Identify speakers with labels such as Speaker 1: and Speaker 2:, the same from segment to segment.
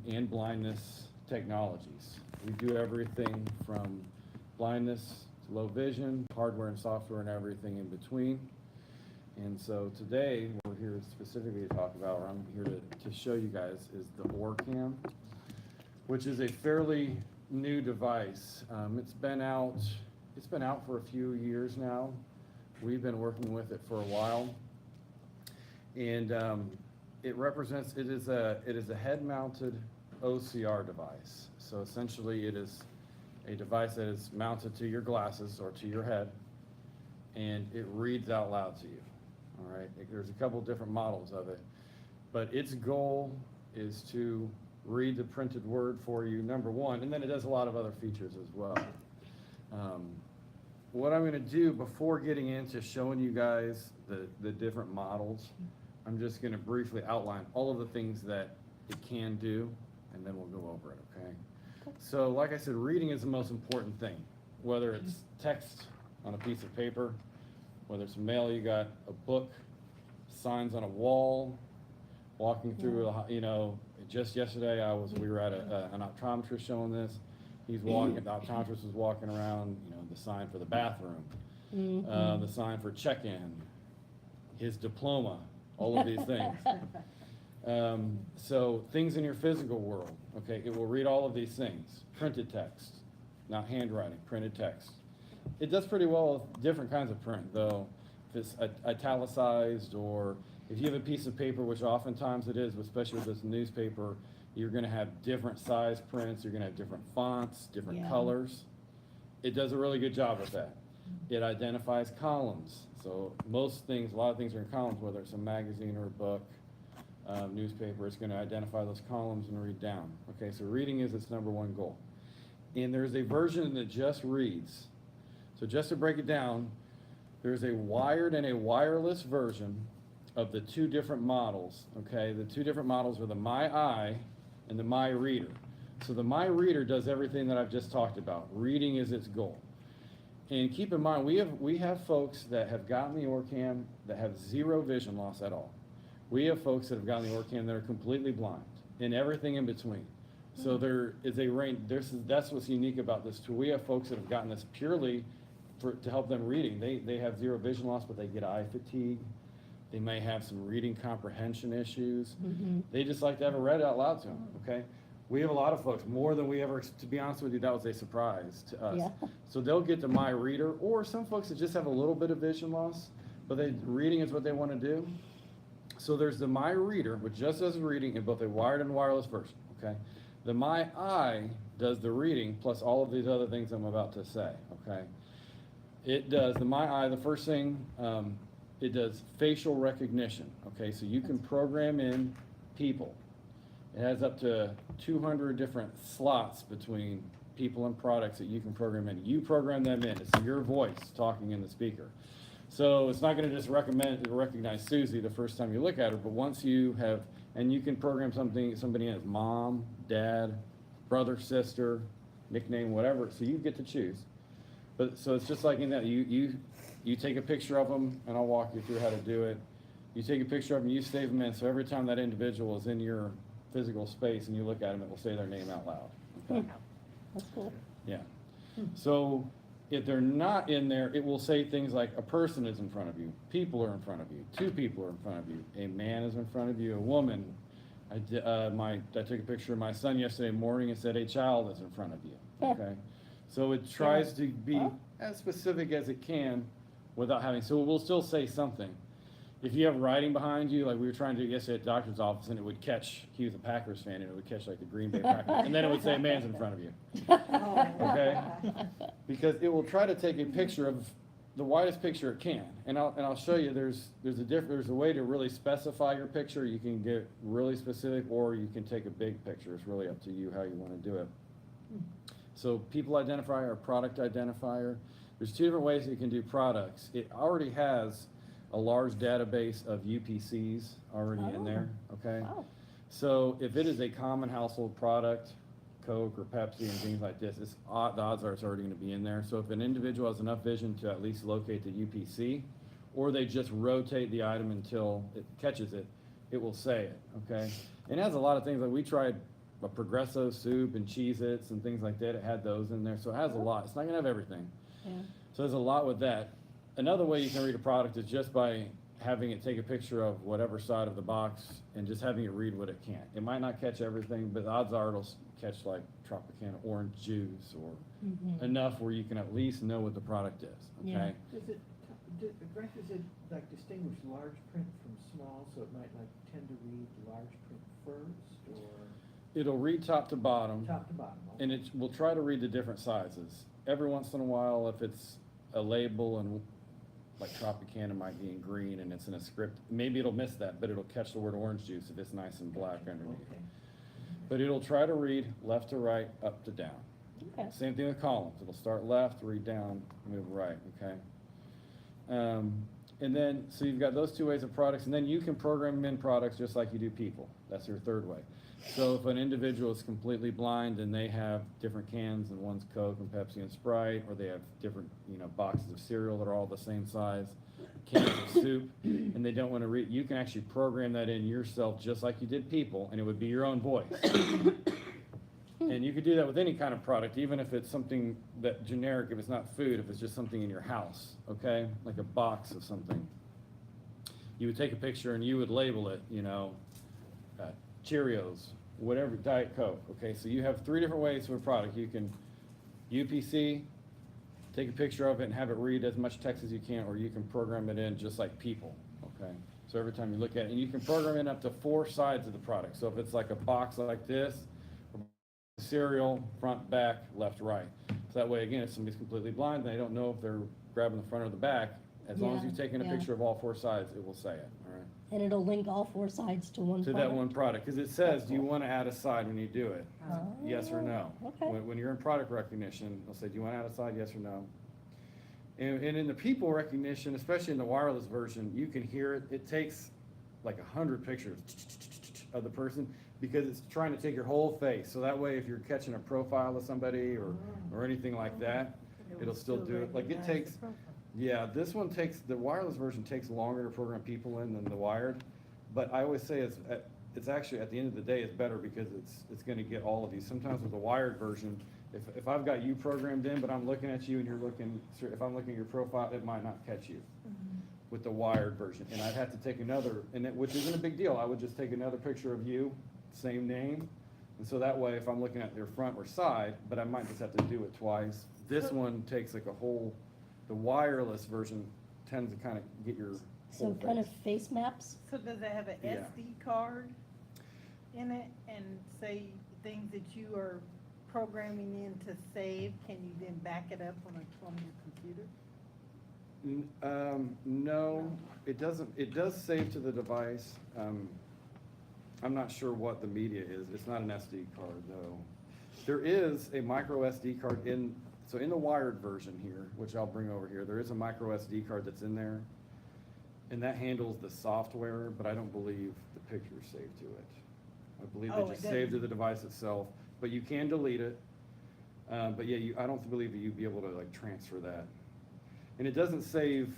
Speaker 1: and blindness technologies. We do everything from blindness to low vision, hardware and software and everything in between. And so today, what we're here specifically to talk about, or I'm here to show you guys, is the ORCAM, which is a fairly new device. It's been out for a few years now. We've been working with it for a while. And it is a head-mounted OCR device. So essentially it is a device that is mounted to your glasses or to your head, and it reads out loud to you. All right, there's a couple different models of it, but its goal is to read the printed word for you, number one, and then it does a lot of other features as well. What I'm going to do before getting into showing you guys the different models, I'm just going to briefly outline all of the things that it can do, and then we'll go over it, okay? So like I said, reading is the most important thing, whether it's text on a piece of paper, whether it's mail, you got a book, signs on a wall, walking through, just yesterday we were at an optometrist showing this. The optometrist was walking around, the sign for the bathroom, the sign for check-in, his diploma, all of these things. So things in your physical world, okay, it will read all of these things. Printed text, not handwriting, printed text. It does pretty well with different kinds of print, though. If it's italicized, or if you have a piece of paper, which oftentimes it is, especially with this newspaper, you're going to have different size prints, you're going to have different fonts, different colors. It does a really good job with that. It identifies columns. So a lot of things are in columns, whether it's a magazine or a book, newspaper, it's going to identify those columns and read down. Okay, so reading is its number one goal. And there's a version that just reads. So just to break it down, there's a wired and a wireless version of the two different models. Okay, the two different models are the MyEye and the MyReader. So the MyReader does everything that I've just talked about. Reading is its goal. And keep in mind, we have folks that have gotten the ORCAM that have zero vision loss at all. We have folks that have gotten the ORCAM that are completely blind, and everything in between. So there is a range. That's what's unique about this tool. We have folks that have gotten this purely to help them reading. They have zero vision loss, but they get eye fatigue. They may have some reading comprehension issues. They just like to have it read out loud to them, okay? We have a lot of folks, more than we ever, to be honest with you, that was a surprise to us. Yeah. So they'll get to MyReader, or some folks that just have a little bit of vision loss, but reading is what they want to do. So there's the MyReader, which just does reading in both a wired and wireless version, okay? The MyEye does the reading plus all of these other things I'm about to say, okay? It does, the MyEye, the first thing, it does facial recognition, okay? So you can program in people. It has up to 200 different slots between people and products that you can program in. You program them in. It's your voice talking in the speaker. So it's not going to just recognize Susie the first time you look at her, but once you have, and you can program somebody in as mom, dad, brother, sister, nickname, whatever, so you get to choose. But so it's just like in that, you take a picture of them, and I'll walk you through how to do it. You take a picture of them, you save them in, so every time that individual is in your physical space and you look at them, it will say their name out loud. Okay?
Speaker 2: That's cool.
Speaker 1: Yeah. So if they're not in there, it will say things like a person is in front of you, people are in front of you, two people are in front of you, a man is in front of you, a woman. I took a picture of my son yesterday morning and said a child is in front of you. Okay. So it tries to be as specific as it can without having, so it will still say something. If you have writing behind you, like we were trying to do yesterday at the doctor's office, and it would catch, he was a Packers fan, and it would catch like the Green Bay Packers, and then it would say, man's in front of you. Okay? Because it will try to take a picture of the widest picture it can. And I'll show you, there's a way to really specify your picture. You can get really specific, or you can take a big picture. It's really up to you how you want to do it. So people identifier or product identifier. There's two different ways you can do products. It already has a large database of UPCs already in there, okay? So if it is a common household product, Coke or Pepsi and things like this, the odds are it's already going to be in there. So if an individual has enough vision to at least locate the UPC, or they just rotate the item until it catches it, it will say it, okay? And it has a lot of things, like we tried a Progresso soup and Cheez-Its and things like that. It had those in there, so it has a lot. It's not gonna have everything.
Speaker 2: Yeah.
Speaker 1: So there's a lot with that. Another way you can read a product is just by having it take a picture of whatever side of the box and just having it read what it can. It might not catch everything, but the odds are it'll catch like Tropicana orange juice or enough where you can at least know what the product is, okay?
Speaker 2: Yeah.
Speaker 3: Greg, does it like distinguish large print from small, so it might like tend to read large print first, or
Speaker 1: It'll read top to bottom.
Speaker 3: top to bottom? Okay.
Speaker 1: And it will try to read the different sizes. Every once in a while, if it's a label and like Tropicana might be in green and it's in a script, maybe it'll miss that, but it'll catch the word orange juice if it's nice and black underneath.
Speaker 3: Okay.
Speaker 1: But it'll try to read left to right, up to down.
Speaker 2: Okay.
Speaker 1: Same thing with columns. It'll start left, read down, move right, okay? And then, so you've got those two ways of products, and then you can program them in products just like you do people. That's your third way. So if an individual is completely blind and they have different cans, and one's Coke and Pepsi and Sprite, or they have different, boxes of cereal that are all the same size, cans of soup, and they don't want to read, you can actually program that in yourself just like you did people, and it would be your own voice. And you could do that with any kind of product, even if it's something that generic, if it's not food, if it's just something in your house, okay? Like a box of something. You would take a picture and you would label it, Cheerios, whatever, Diet Coke, okay? So you have 3 different ways for a product. You can UPC, take a picture of it and have it read as much text as you can, or you can program it in just like people, okay? So every time you look at it, and you can program in up to 4 sides of the product. So if it's like a box like this, cereal, front, back, left, right. So that way, again, if somebody's completely blind, they don't know if they're grabbing the front or the back. As long as you've taken a picture of all 4 sides, it will say it, all right?
Speaker 2: And it'll link all 4 sides to one
Speaker 1: To
Speaker 2: product.
Speaker 1: that one product, because it says, do you want to add a side when you do it?
Speaker 2: Oh,
Speaker 1: Yes or no?
Speaker 2: Okay.
Speaker 1: When you're in product recognition, they'll say, do you want to add a side, yes or no? And in the people recognition, especially in the wireless version, you can hear it. It takes like 100 pictures of the person, because it's trying to take your whole face. So that way, if you're catching a profile of somebody or anything like that, it'll still do it. Like it takes, yeah, this one takes, the wireless version takes longer to program people in than the wired. But I always say it's actually, at the end of the day, it's better because it's gonna get all of these. Sometimes with the wired version, if I've got you programmed in, but I'm looking at you and you're looking, if I'm looking at your profile, it might not catch you with the wired version. And I'd have to take another, which isn't a big deal. I would just take another picture of you, same name, and so that way if I'm looking at their front or side, but I might just have to do it twice. This one takes like a whole, the wireless version tends to kind of get your
Speaker 2: So
Speaker 1: whole
Speaker 2: kind of
Speaker 1: face.
Speaker 2: face maps?
Speaker 4: So does it have an
Speaker 1: Yeah.
Speaker 4: SD card in it and say things that you are programming in to save? Can you then back it up on your computer?
Speaker 1: No, it doesn't. It does save to the device. I'm not sure what the media is. It's not an SD card though. There is a micro SD card in the wired version here, which I'll bring over here. There is a micro SD card that's in there, and that handles the software, but I don't believe the picture is saved to it. I believe
Speaker 4: Oh,
Speaker 1: they just
Speaker 4: it
Speaker 1: save to
Speaker 4: doesn't.
Speaker 1: the device itself, but you can delete it. But yeah, I don't believe that you'd be able to like transfer that. And it doesn't save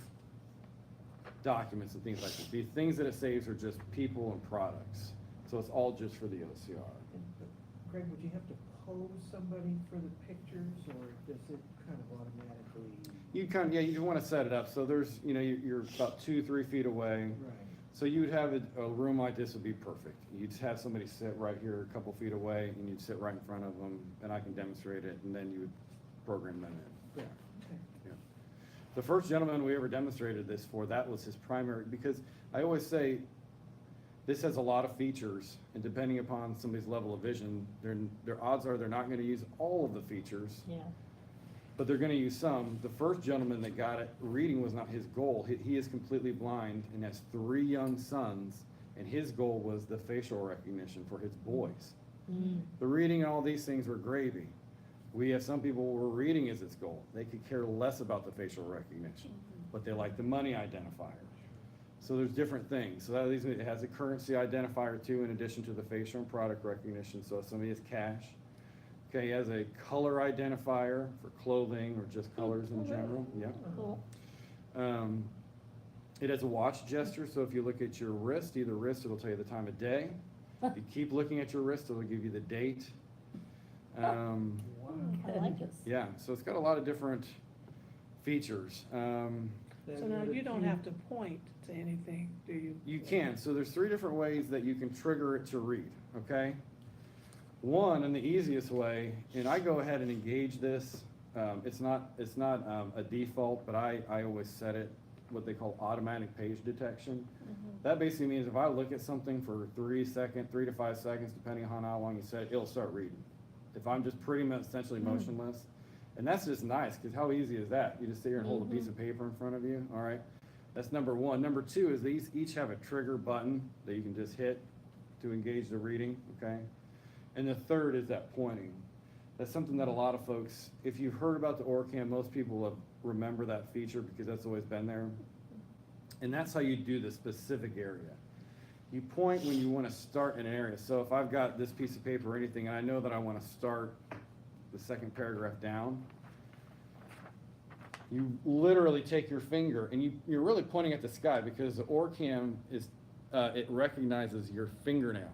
Speaker 1: documents and things like that. The things that it saves are just people and products. So it's all just for the OCR.
Speaker 3: But Greg, would you have to pose somebody for the pictures, or does it kind of automatically?
Speaker 1: You want to set it up. So there's, you're about 2-3 feet away.
Speaker 3: Right.
Speaker 1: So you would have a room like this would be perfect. You'd have somebody sit right here a couple feet away, and you'd sit right in front of them, and I can demonstrate it, and then you would program them in.
Speaker 3: Yeah, okay.
Speaker 1: The first gentleman we ever demonstrated this for, that was his primary, because I always say, this has a lot of features, and depending upon somebody's level of vision, their odds are they're not gonna use all of the features,
Speaker 2: Yeah.
Speaker 1: but they're gonna use some. The first gentleman that got it, reading was not his goal. He is completely blind and has 3 young sons, and his goal was the facial recognition for his boys. The reading and all these things were gravy. We have some people where reading is its goal. They could care less about the facial recognition, but they like the money identifier. So there's different things. So that leaves me, it has a currency identifier too, in addition to the facial and product recognition. So if somebody has cash, okay, he has a color identifier for clothing or just colors in general. Yeah.
Speaker 2: Cool.
Speaker 1: It has a watch gesture. So if you look at your wrist, either wrist, it'll tell you the time of day. You keep looking at your wrist, it'll give you the date.
Speaker 2: I like this.
Speaker 1: Yeah, so it's got a lot of different features.
Speaker 5: So now you don't have to point to anything, do you?
Speaker 1: You can, so there's 3 different ways that you can trigger it to read, okay? One, and the easiest way, and I go ahead and engage this, it's not a default, but I always set it, what they call automatic page detection. That basically means if I look at something for 3 to 5 seconds, depending on how long you set it, it'll start reading. If I'm just pretty much essentially motionless, and that's just nice, because how easy is that? You just sit here and hold a piece of paper in front of you, all right? That's number one. Number two is these each have a trigger button that you can just hit to engage the reading, okay? And the third is that pointing. That's something that a lot of folks, if you've heard about the ORCAM, most people have remember that feature because that's always been there. And that's how you do the specific area. You point when you want to start in an area. So if I've got this piece of paper or anything, and I know that I want to start the second paragraph down, you literally take your finger and you're really pointing at the sky, because the ORCAM is, it recognizes your fingernail.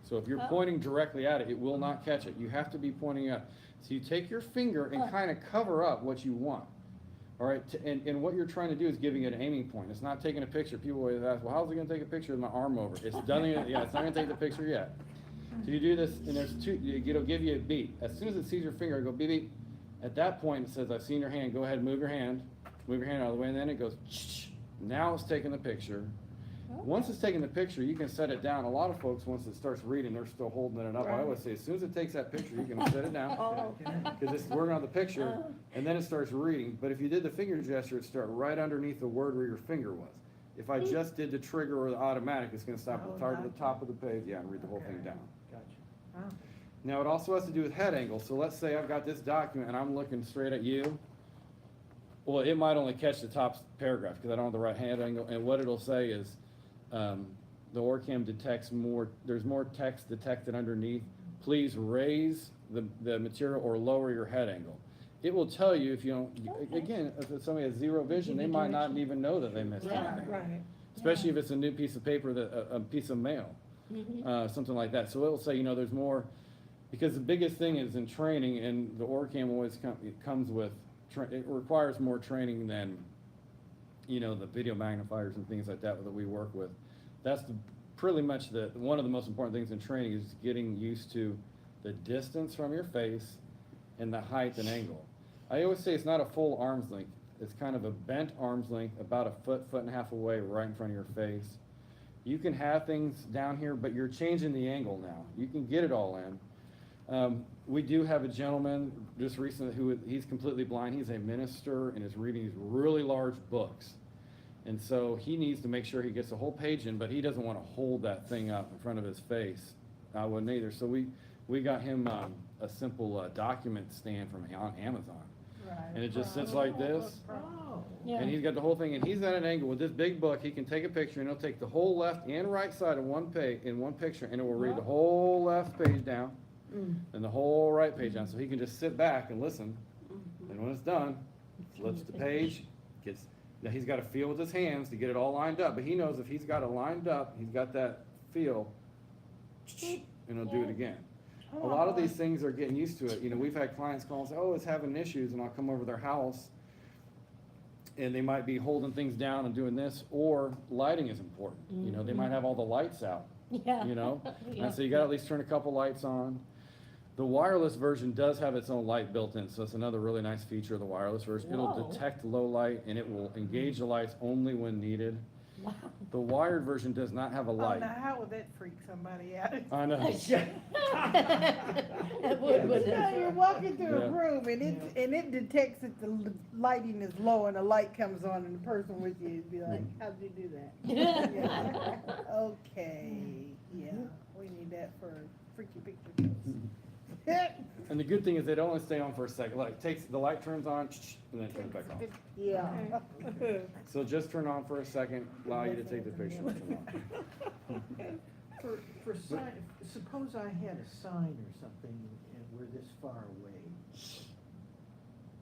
Speaker 1: So if you're pointing directly at it, it will not catch it. You have to be pointing at. So you take your finger and kind of cover up what you want. All right, and what you're trying to do is giving it an aiming point. It's not taking a picture. People always ask, well, how's it going to take a picture with my arm over? It's done. Yeah, it's not going to take the picture yet. So you do this, and there's two. It'll give you a beat. As soon as it sees your finger, it go beep beep. At that point, it says, I've seen your hand. Go ahead and move your hand. Move your hand out of the way, and then it goes. Now it's taking the picture. Once it's taking the picture, you can set it down. A lot of folks, once it starts reading, they're still holding it up. I always say, as soon as it takes that picture, you can set it down, because it's working on the picture, and then it starts reading. But if you did the finger gesture, it'd start right underneath the word where your finger was. If I just did the trigger or the automatic, it's going to stop at the top of the page, and read the whole thing down.
Speaker 3: Gotcha.
Speaker 1: Now, it also has to do with head angle. So let's say I've got this document, and I'm looking straight at you. Well, it might only catch the top paragraph, because I don't have the right head angle, and what it'll say is, the ORCAM detects there's more text detected underneath. Please raise the material or lower your head angle. It will tell you if you don't, again, if somebody has zero vision, they might not even know that they missed anything.
Speaker 5: Right.
Speaker 1: Especially if it's a new piece of paper, a piece of mail, something like that. So it'll say, there's more, because the biggest thing is in training, and the ORCAM always comes with, it requires more training than, the video magnifiers and things like that we work with. That's pretty much one of the most important things in training is getting used to the distance from your face and the height and angle. I always say it's not a full arm's length. It's kind of a bent arm's length, about a foot and a half away, right in front of your face. You can have things down here, but you're changing the angle now. You can get it all in. We do have a gentleman just recently he's completely blind. He's a minister and is reading these really large books. And so he needs to make sure he gets the whole page in, but he doesn't want to hold that thing up in front of his face. I wouldn't either. So we got him a simple document stand from on Amazon.
Speaker 4: Right.
Speaker 1: And it just sits like this.
Speaker 3: Oh.
Speaker 2: Yeah.
Speaker 1: And he's got the whole thing, and he's at an angle with this big book. He can take a picture, and he'll take the whole left and right side of one page in one picture, and it will read the whole left page down and the whole right page down. So he can just sit back and listen. And when it's done, flips the page, now he's got to feel with his hands to get it all lined up. But he knows if he's got it lined up, he's got that feel, and he'll do it again. A lot of these things are getting used to it. We've had clients call and say, oh, it's having issues, and I'll come over to their house, and they might be holding things down and doing this, or lighting is important. They might have all the lights out,
Speaker 2: Yeah.
Speaker 1: And so you got to at least turn a couple lights on. The wireless version does have its own light built in, so it's another really nice feature of the wireless version. It'll
Speaker 2: Whoa.
Speaker 1: detect low light, and it will engage the lights only when needed.
Speaker 2: Wow.
Speaker 1: The wired version does not have a light.
Speaker 4: Oh, now how would that freak somebody out?
Speaker 1: I know.
Speaker 2: It would, wouldn't
Speaker 4: Yeah, you're
Speaker 2: it?
Speaker 4: walking through
Speaker 1: Yeah.
Speaker 4: a room and it detects that the lighting is low and a light comes on and the person with you would be like, how'd you do that? Yeah. Okay, yeah, we need that for freaky picture shows.
Speaker 1: And the good thing is they don't only stay on for a second. Like the light turns on, and then it turns back off.
Speaker 4: Yeah.
Speaker 1: So just turn on for a second, allow you to take the picture. and turn off.
Speaker 3: For sign, suppose I had a sign or something and we're this far away.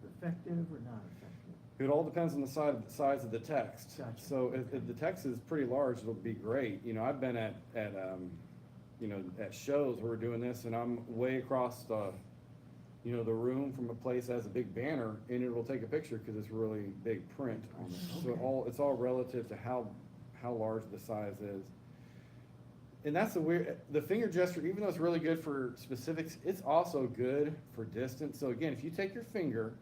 Speaker 3: Effective or not effective?
Speaker 1: It all depends on the size of the text.
Speaker 3: Gotcha.
Speaker 1: So if the text is pretty large, it'll be great. I've been at at shows, we're doing this, and I'm way across the the room from a place that has a big banner, and it will take a picture because it's really big print on it. So it's all relative to how large the size is. And that's the finger gesture, even though it's really good for specifics, it's also good for distance. So again, if you take your finger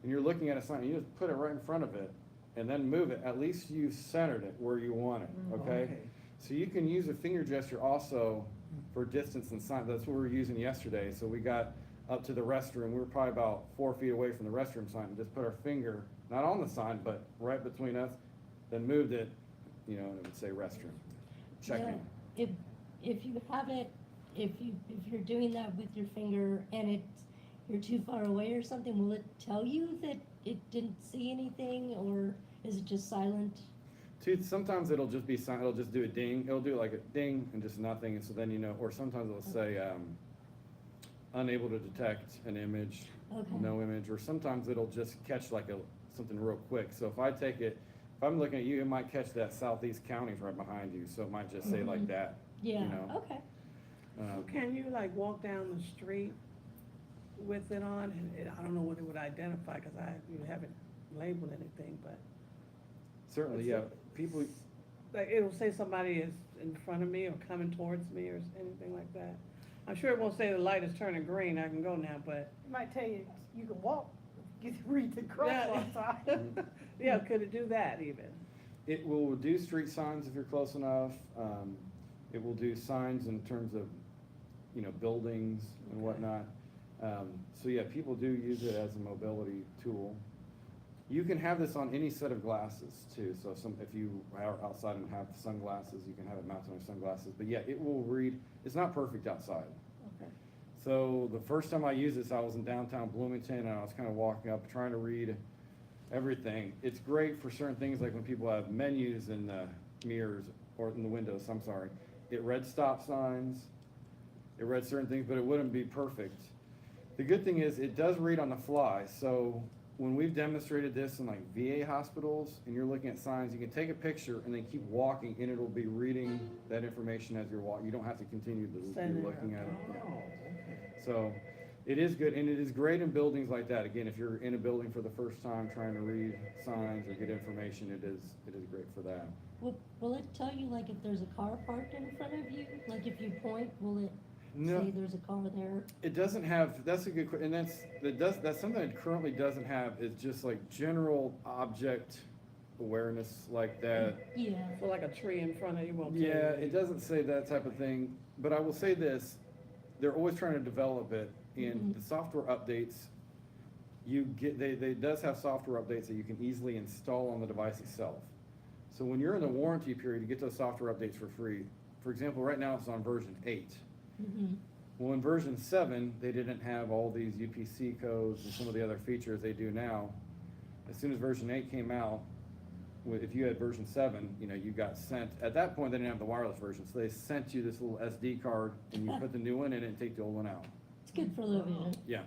Speaker 1: and you're looking at a sign, you just put it right in front of it and then move it, at least you've centered it where you want it, okay? So you can use a finger gesture also for distance and sign. That's what we were using yesterday. So we got up to the restroom. We were probably about 4 feet away from the restroom sign and just put our finger, not on the sign, but right between us, then moved it, and it would say restroom. Check in.
Speaker 2: If you have it, if you're doing that with your finger and you're too far away or something, will it tell you that it didn't see anything, or is it just silent?
Speaker 1: Sometimes it'll just be silent. It'll just do a ding. It'll do like a ding and just nothing, and so then or sometimes it'll say unable to detect an image,
Speaker 2: Okay.
Speaker 1: no image, or sometimes it'll just catch like something real quick. So if I take it, if I'm looking at you, it might catch that southeast counties right behind you, so it might just say like that.
Speaker 2: Yeah, okay.
Speaker 5: So can you like walk down the street with it on, and I don't know what it would identify, because you haven't labeled anything, but
Speaker 1: Certainly, yeah. People,
Speaker 5: like it'll say somebody is in front of me or coming towards me or anything like that. I'm sure it won't say the light is turning green, I can go now, but.
Speaker 4: It might tell you, you can walk, you can read the crosswalk sign.
Speaker 5: Yeah, could it do that even?
Speaker 1: it will do street signs if you're close enough. It will do signs in terms of, buildings and whatnot. So yeah, people do use it as a mobility tool. You can have this on any set of glasses too. So if you are outside and have sunglasses, you can have it mounted on your sunglasses. But yeah, it will read. It's not perfect outside.
Speaker 5: Okay.
Speaker 1: So the first time I used this, I was in downtown Bloomington, and I was kind of walking up trying to read everything. It's great for certain things, like when people have menus in the mirrors or in the windows. I'm sorry. It read stop signs. It read certain things, but it wouldn't be perfect. The good thing is it does read on the fly. So when we've demonstrated this in like VA hospitals and you're looking at signs, you can take a picture and then keep walking, and it'll be reading that information as you're walking. You don't have to continue looking at it.
Speaker 3: Oh, okay.
Speaker 1: So it is good, and it is great in buildings like that. Again, if you're in a building for the first time trying to read signs or get information, it is great for that.
Speaker 2: Will it tell you, like, if there's a car parked in front of you? Like, if you point, will it
Speaker 1: No.
Speaker 2: say there's a car there?
Speaker 1: It doesn't have, that's a good question, and that's something it currently doesn't have, is just like general object awareness like that.
Speaker 2: Yeah.
Speaker 5: So like a tree in front of you won't tell you.
Speaker 1: Yeah, it doesn't say that type of thing, but I will say this, they're always trying to develop it, and the software updates, they does have software updates that you can easily install on the device itself. So when you're in the warranty period, you get those software updates for free. For example, right now it's on version 8.
Speaker 2: Mm-hmm.
Speaker 1: Well, in version 7, they didn't have all these UPC codes and some of the other features they do now. As soon as version 8 came out, if you had version 7, you got sent, at that point they didn't have the wireless version, so they sent you this little SD card, and you put the new one in it and take the old one out.
Speaker 2: It's good for low vision.
Speaker 1: Yeah.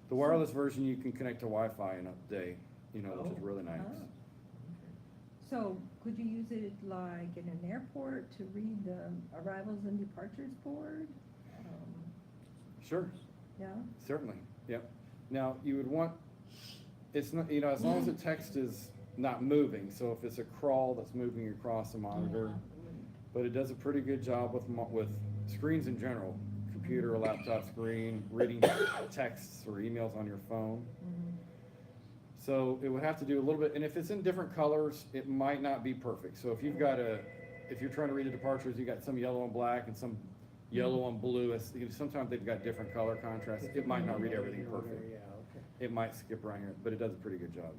Speaker 1: The wireless version you can connect to Wi-Fi and update, which is really nice.
Speaker 6: Oh. So could you use it like in an airport to read the arrivals and departures board?
Speaker 1: Sure.
Speaker 6: Yeah?
Speaker 1: Certainly, yep. Now, you would want, it's not, as long as the text is not moving, so if it's a crawl that's moving across the monitor, but it does a pretty good job with screens in general, computer or laptop screen, reading texts or emails on your phone. So it would have to do a little bit, and if it's in different colors, it might not be perfect. So if you've got if you're trying to read the departures, you got some yellow and black and some yellow and blue. Sometimes they've got different color contrasts. It might not read everything perfect.
Speaker 3: Yeah, okay.
Speaker 1: It might skip around here, but it does a pretty good job.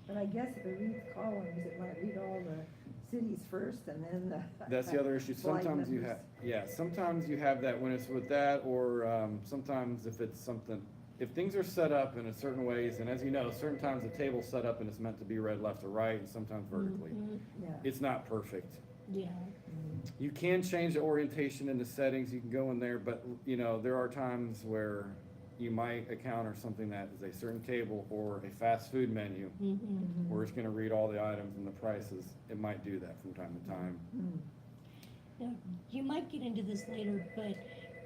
Speaker 6: But I guess if it reads columns, it might read all the cities first and then the.
Speaker 1: That's the other issue.
Speaker 6: slide
Speaker 1: Sometimes you
Speaker 6: numbers.
Speaker 1: sometimes you have that when it's with that, or sometimes if it's something, if things are set up in a certain ways, and as you know, certain times the table's set up and it's meant to be read left or right, and sometimes vertically.
Speaker 6: Yeah.
Speaker 1: It's not perfect.
Speaker 2: Yeah.
Speaker 1: You can change the orientation in the settings, you can go in there, but there are times where you might encounter something that is a certain table or a fast food menu
Speaker 2: Mm-hmm.
Speaker 1: where it's gonna read all the items and the prices. It might do that from time to time.
Speaker 2: Now, you might get into this later, but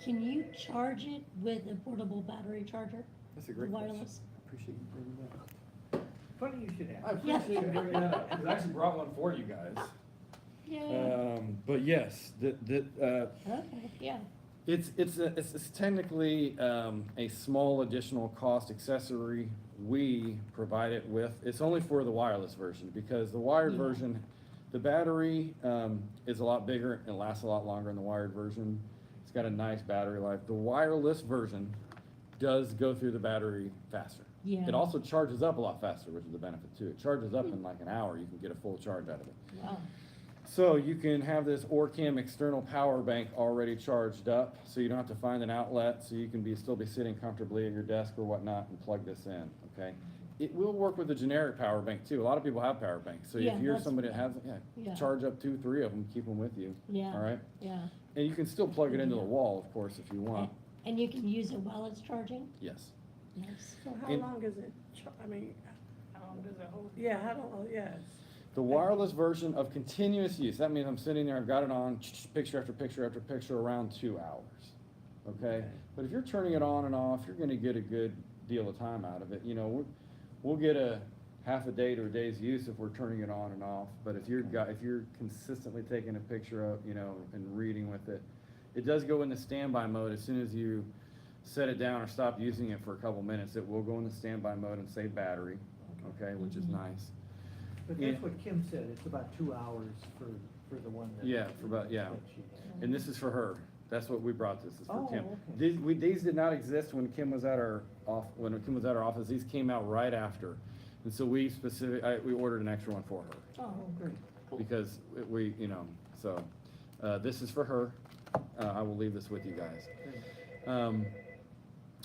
Speaker 2: can you charge it with a portable battery charger?
Speaker 1: That's a great question.
Speaker 2: Wireless?
Speaker 1: Appreciate you bringing that up.
Speaker 3: Funny you should
Speaker 1: I
Speaker 3: ask.
Speaker 1: appreciate you bringing that up, 'cause I actually brought one for you guys.
Speaker 2: Yeah,
Speaker 1: But yes,
Speaker 2: okay, yeah,
Speaker 1: it's technically, a small additional cost accessory we provide it with. It's only for the wireless version, because the wired
Speaker 2: Yeah.
Speaker 1: version, the battery, is a lot bigger and lasts a lot longer in the wired version. It's got a nice battery life. The wireless version does go through the battery faster.
Speaker 2: yeah.
Speaker 1: It also charges up a lot faster, which is the benefit too. It charges up in like an hour, you can get a full charge out of it.
Speaker 2: Wow,
Speaker 1: So you can have this ORCAM external power bank already charged up, so you don't have to find an outlet, so you can still be sitting comfortably at your desk or whatnot and plug this in, okay? It will work with a generic power bank too. A lot of people have power banks, so
Speaker 2: Yeah,
Speaker 1: if you're
Speaker 2: that's-
Speaker 1: somebody that has,
Speaker 2: yeah.
Speaker 1: charge up 2, 3 of them, keep them with you,
Speaker 2: yeah,
Speaker 1: all right?
Speaker 2: yeah.
Speaker 1: And you can still plug it into the wall, of course, if you want,
Speaker 2: And you can use it while it's charging?
Speaker 1: yes.
Speaker 2: Nice.
Speaker 5: So how
Speaker 1: In-
Speaker 5: long is it, I mean, how long does it hold? Yeah, how long, yes.
Speaker 1: The wireless version of continuous use, that means I'm sitting there, I've got it on, picture after picture after picture, around 2 hours, okay? But if you're turning it on and off, you're gonna get a good deal of time out of it. You know, we'll get a half a day to a day's use if we're turning it on and off. But if you're consistently taking a picture of, you know, and reading with it, it does go into standby mode. As soon as you set it down or stop using it for a couple minutes, it will go into standby mode and save battery, okay, which is nice.
Speaker 3: But
Speaker 1: Yeah.
Speaker 3: that's what Kim said, it's about 2 hours for the one that.
Speaker 1: Yeah, for about, yeah.
Speaker 3: that she had.
Speaker 1: And this is for her. That's what we brought, this is for
Speaker 3: Oh,
Speaker 1: Kim.
Speaker 3: okay.
Speaker 1: These did not exist when Kim was at our office. These came out right after. And so we ordered an extra one for her.
Speaker 3: Oh, great.
Speaker 1: Because we, you know, so, this is for her. I will leave this with you guys.
Speaker 3: Great.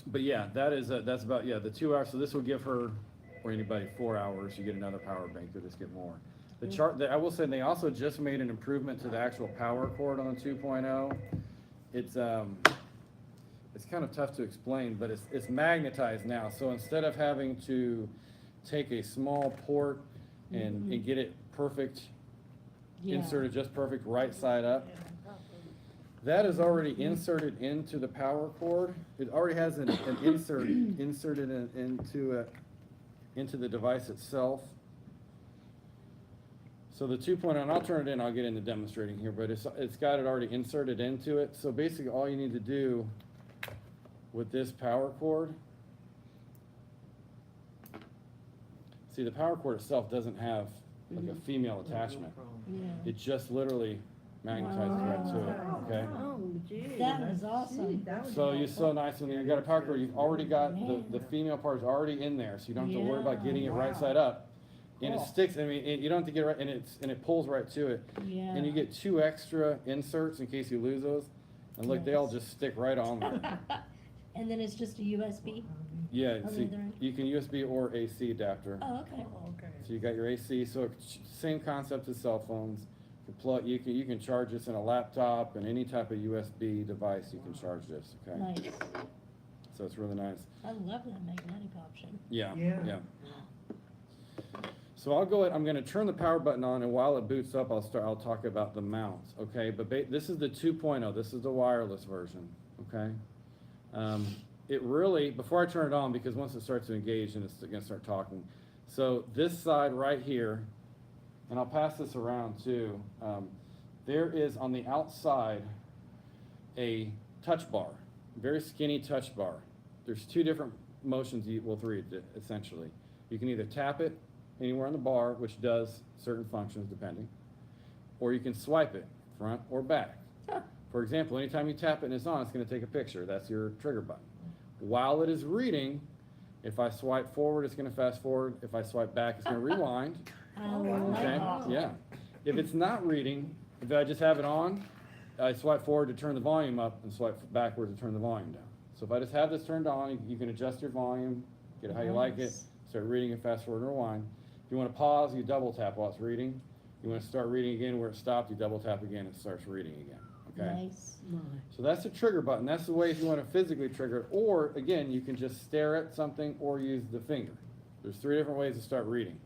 Speaker 1: But yeah, that's about, the 2 hours. So this will give her, or anybody, 4 hours. You get another power bank, you'll just get more. I will say, they also just made an improvement to the actual power cord on the 2.0. It's kind of tough to explain, but it's magnetized now. So instead of having to take a small port and get it perfect,
Speaker 2: Yeah.
Speaker 1: inserted just perfect right side up, that is already inserted into the power cord. It already has an insert inserted into the device itself. So the 2.0, and I'll turn it in, I'll get into demonstrating here, but it's got it already inserted into it. So basically all you need to do with this power cord, see, the power cord itself doesn't have like a female attachment.
Speaker 3: No problem.
Speaker 2: Yeah.
Speaker 1: It just literally magnetizes right to it, okay?
Speaker 6: Oh, gee.
Speaker 2: That is awesome.
Speaker 6: Gee, that would
Speaker 1: So
Speaker 6: be
Speaker 1: you're so nice when you got a power cord, you've already got the
Speaker 2: Yeah.
Speaker 1: female part's already in there, so you don't have to worry about getting it right
Speaker 6: Yeah.
Speaker 1: side up. And it
Speaker 6: Cool.
Speaker 1: sticks, I mean, you don't have to get it right, and it pulls right to it.
Speaker 2: Yeah.
Speaker 1: And you get 2 extra inserts in case you lose those. And look, they all
Speaker 2: Nice.
Speaker 1: just stick right on there.
Speaker 2: And then it's just a USB?
Speaker 1: Yeah,
Speaker 2: On the
Speaker 1: see,
Speaker 2: other end?
Speaker 1: you can USB or AC adapter.
Speaker 2: Oh, okay.
Speaker 5: Okay.
Speaker 1: So you got your AC, so it's same concept as cell phones. You can charge this in a laptop and any type of USB device, you can charge this, okay?
Speaker 2: Nice.
Speaker 1: So it's really nice.
Speaker 2: I love that magnetic option.
Speaker 1: Yeah,
Speaker 3: Yeah.
Speaker 1: yeah. So I'm gonna turn the power button on, and while it boots up, I'll talk about the mounts, okay? But this is the 2.0, this is the wireless version, okay? It really, before I turn it on, because once it starts to engage, and it's gonna start talking. So this side right here, and I'll pass this around too, there is on the outside a touch bar, very skinny touch bar. There's 2 different motions, 3 essentially. You can either tap it anywhere on the bar, which does certain functions depending, or you can swipe it, front or back. For example, anytime you tap it and it's on, it's gonna take a picture. That's your trigger button. While it is reading, if I swipe forward, it's gonna fast forward. If I swipe back, it's gonna rewind.
Speaker 2: I like
Speaker 1: Okay,
Speaker 2: that.
Speaker 1: yeah. If it's not reading, if I just have it on, I swipe forward to turn the volume up and swipe backwards to turn the volume down. So if I just have this turned on, you can adjust your volume, get it how you like it,
Speaker 2: Nice.
Speaker 1: start reading and fast forward and rewind. If you wanna pause, you double tap while it's reading. You wanna start reading again where it stopped, you double tap again, it starts reading again, okay?
Speaker 2: Nice.
Speaker 1: So that's the trigger button. That's the way if you want to physically trigger it. Or, again, you can just stare at something or use the finger. There's 3 different ways to start reading.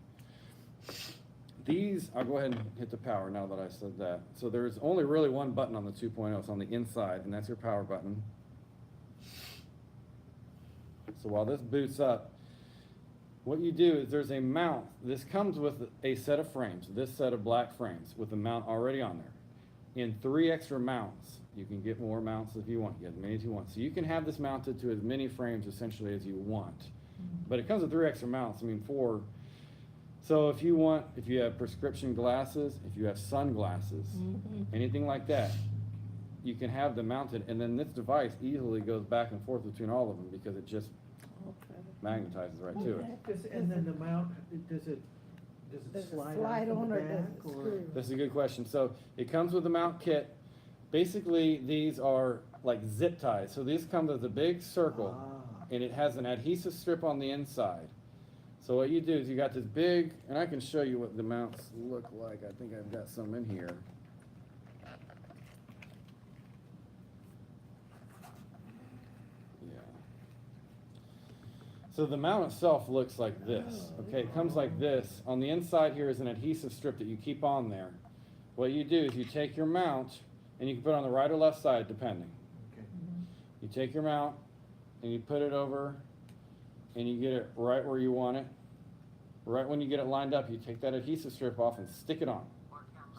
Speaker 1: These, I'll go ahead and hit the power now that I said that. So there's only really one button on the 2.0, it's on the inside, and that's your power button. So while this boots up, what you do is there's a mount. This comes with a set of frames, this set of black frames with the mount already on there. In 3 extra mounts, you can get more mounts if you want, get as many as you want. So you can have this mounted to as many frames essentially as you want. But it comes with 3 extra mounts, I mean 4. So if you have prescription glasses, if you have sunglasses, anything like that, you can have them mounted, and then this device easily goes back and forth between all of them because it just magnetizes right to it.
Speaker 3: And then the mount, does it
Speaker 4: Does it
Speaker 3: slide
Speaker 4: slide
Speaker 3: on
Speaker 4: on
Speaker 3: the
Speaker 4: or does
Speaker 3: back,
Speaker 4: it screw?
Speaker 1: That's a good question. So it comes with a mount kit. Basically, these are like zip ties. So these come with a big circle, and it has an adhesive strip on the inside. So what you do is you got this big, and I can show you what the mounts look like. I think I've got some in here. Yeah. So the mount itself looks like this. Okay, it comes like this. On the inside here is an adhesive strip that you keep on there. What you do is you take your mount, and you can put it on the right or left side, depending.
Speaker 3: Okay.
Speaker 1: You take your mount, and you put it over, and you get it right where you want it. Right when you get it lined up, you take that adhesive strip off and stick it on.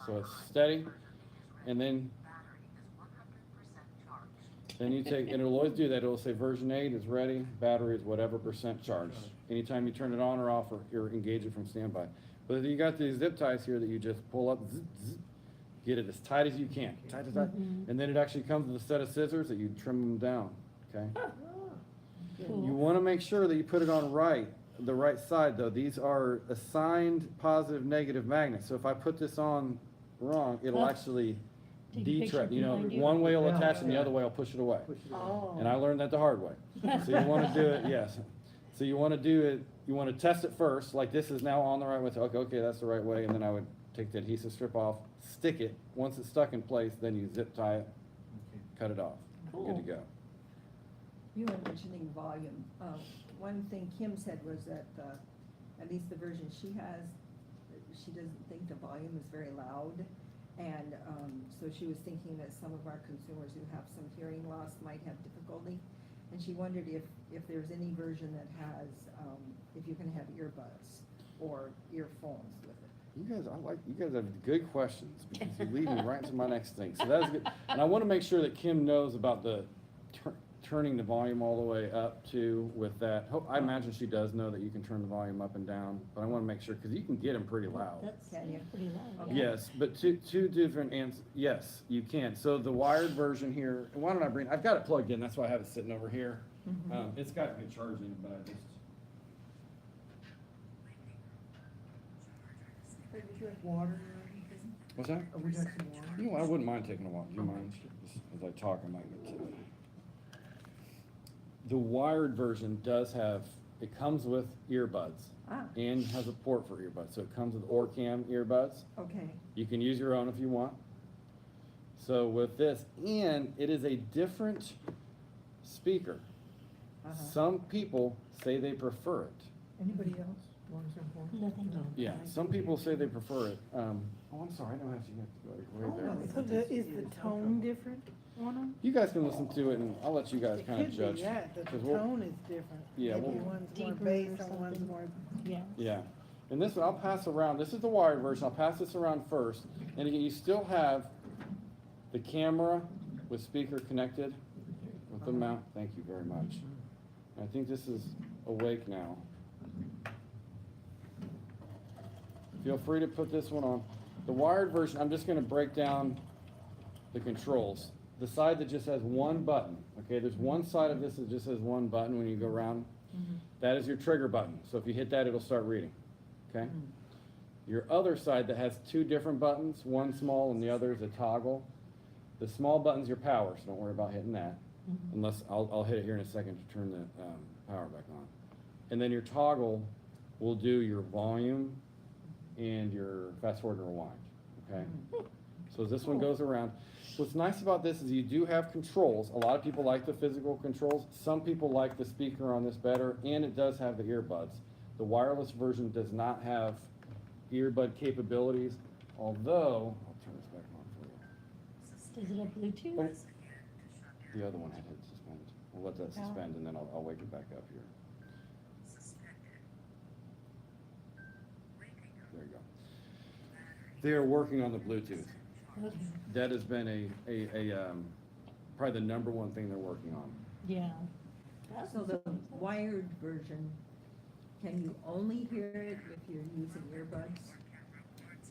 Speaker 1: So it's steady, and then you take, and it'll always do that, it'll say version 8 is ready, battery is whatever % charged. Anytime you turn it on or off or engage it from standby. But you got these zip ties here that you just pull up, zip, zip, get it as tight as you can, tight as tight, and then it actually comes with a set of scissors that you trim them down, okay?
Speaker 2: Cool.
Speaker 1: You wanna make sure that you put it on the right side though. These are assigned positive, negative magnets. So if I put this on wrong, it'll
Speaker 2: Oh.
Speaker 1: actually
Speaker 2: Take a picture
Speaker 1: detract, you know,
Speaker 2: behind you.
Speaker 1: one way will
Speaker 3: Yeah,
Speaker 1: attach and the
Speaker 3: yeah.
Speaker 1: other way will push it away.
Speaker 3: Push it
Speaker 4: Oh.
Speaker 1: And I learned that the hard way. So you wanna do it, yes. So you wanna do it, you wanna test it first, like this is now on the right way. So, okay, that's the right way. And then I would take the adhesive strip off, stick it. Once it's stuck in place, then you zip tie it,
Speaker 3: Okay.
Speaker 1: cut it off. Good to go.
Speaker 6: You were mentioning volume. One thing Kim said was that, at least the version she has, she doesn't think the volume is very loud. And, so she was thinking that some of our consumers who have some hearing loss might have difficulty. And she wondered if there's any version that has, if you can have earbuds or earphones with it.
Speaker 1: You guys have good questions because you lead me right into my next thing. So that is good. And I want to make sure that Kim knows about the turning the volume all the way up too with that. I imagine she does know that you can turn the volume up and down, but I want to make sure because you can get them pretty loud.
Speaker 2: That's
Speaker 6: Can you?
Speaker 2: pretty loud.
Speaker 6: Okay.
Speaker 2: Yeah.
Speaker 1: Yes, but two different answers. Yes, you can. So the wired version here, and why don't I've got it plugged in, that's why I have it sitting over here. It's got good charging, but I just.
Speaker 3: Hey, did you have water or anything?
Speaker 1: What's that?
Speaker 3: Oh, we got some water?
Speaker 1: You know, I wouldn't mind taking a walk. Do you mind? Just as I talk, I might get to it. The wired version does have, it comes with earbuds
Speaker 6: Ah,
Speaker 1: and has a port for earbuds. So it comes with ORCAM earbuds.
Speaker 6: okay.
Speaker 1: You can use your own if you want. So with this, and it is a different speaker.
Speaker 6: Uh-huh.
Speaker 1: Some people say they prefer it.
Speaker 3: Anybody else want some water?
Speaker 2: Nothing.
Speaker 3: No.
Speaker 1: Yeah, some people say they prefer it. Oh, I'm sorry, I don't have to go right there.
Speaker 4: So is the tone different on them?
Speaker 1: You guys can listen to it, and I'll let you guys
Speaker 4: It
Speaker 1: kind of
Speaker 4: could
Speaker 1: judge.
Speaker 4: be that, that the
Speaker 1: 'Cause we'll-
Speaker 4: tone is different.
Speaker 1: Yeah,
Speaker 4: Maybe
Speaker 1: we'll-
Speaker 4: one's more
Speaker 2: Deeper
Speaker 4: bass
Speaker 2: or
Speaker 4: and one's
Speaker 2: something.
Speaker 4: more.
Speaker 2: Yeah.
Speaker 1: Yeah, and this one I'll pass around. This is the wired version. I'll pass this around first. And again, you still have the camera with speaker connected with the mount. Thank you very much. I think this is awake now. Feel free to put this one on. The wired version, I'm just gonna break down the controls. The side that just has one button, okay, there's one side of this that just has one button when you go around. That is your trigger button. So if you hit that, it'll start reading, okay? Your other side that has 2 different buttons, one small and the other is a toggle. The small button's your power, so don't worry about hitting that. Unless, I'll hit it here in a second to turn the power back on. And then your toggle will do your volume and your fast forward and rewind, okay? So as this one goes around, what's nice about this is you do have controls. A lot of people like the physical controls. Some people like the speaker on this better, and it does have the earbuds. The wireless version does not have earbud capabilities, although, I'll turn this back on for you.
Speaker 2: Does it have Bluetooth?
Speaker 1: The other one had hit suspend. We'll let that suspend and then I'll wake it back up here. There you go. They're working on the Bluetooth.
Speaker 2: Okay.
Speaker 1: That has been probably the number one thing they're working on.
Speaker 2: Yeah.
Speaker 6: So the wired version, can you only hear it if you're using earbuds?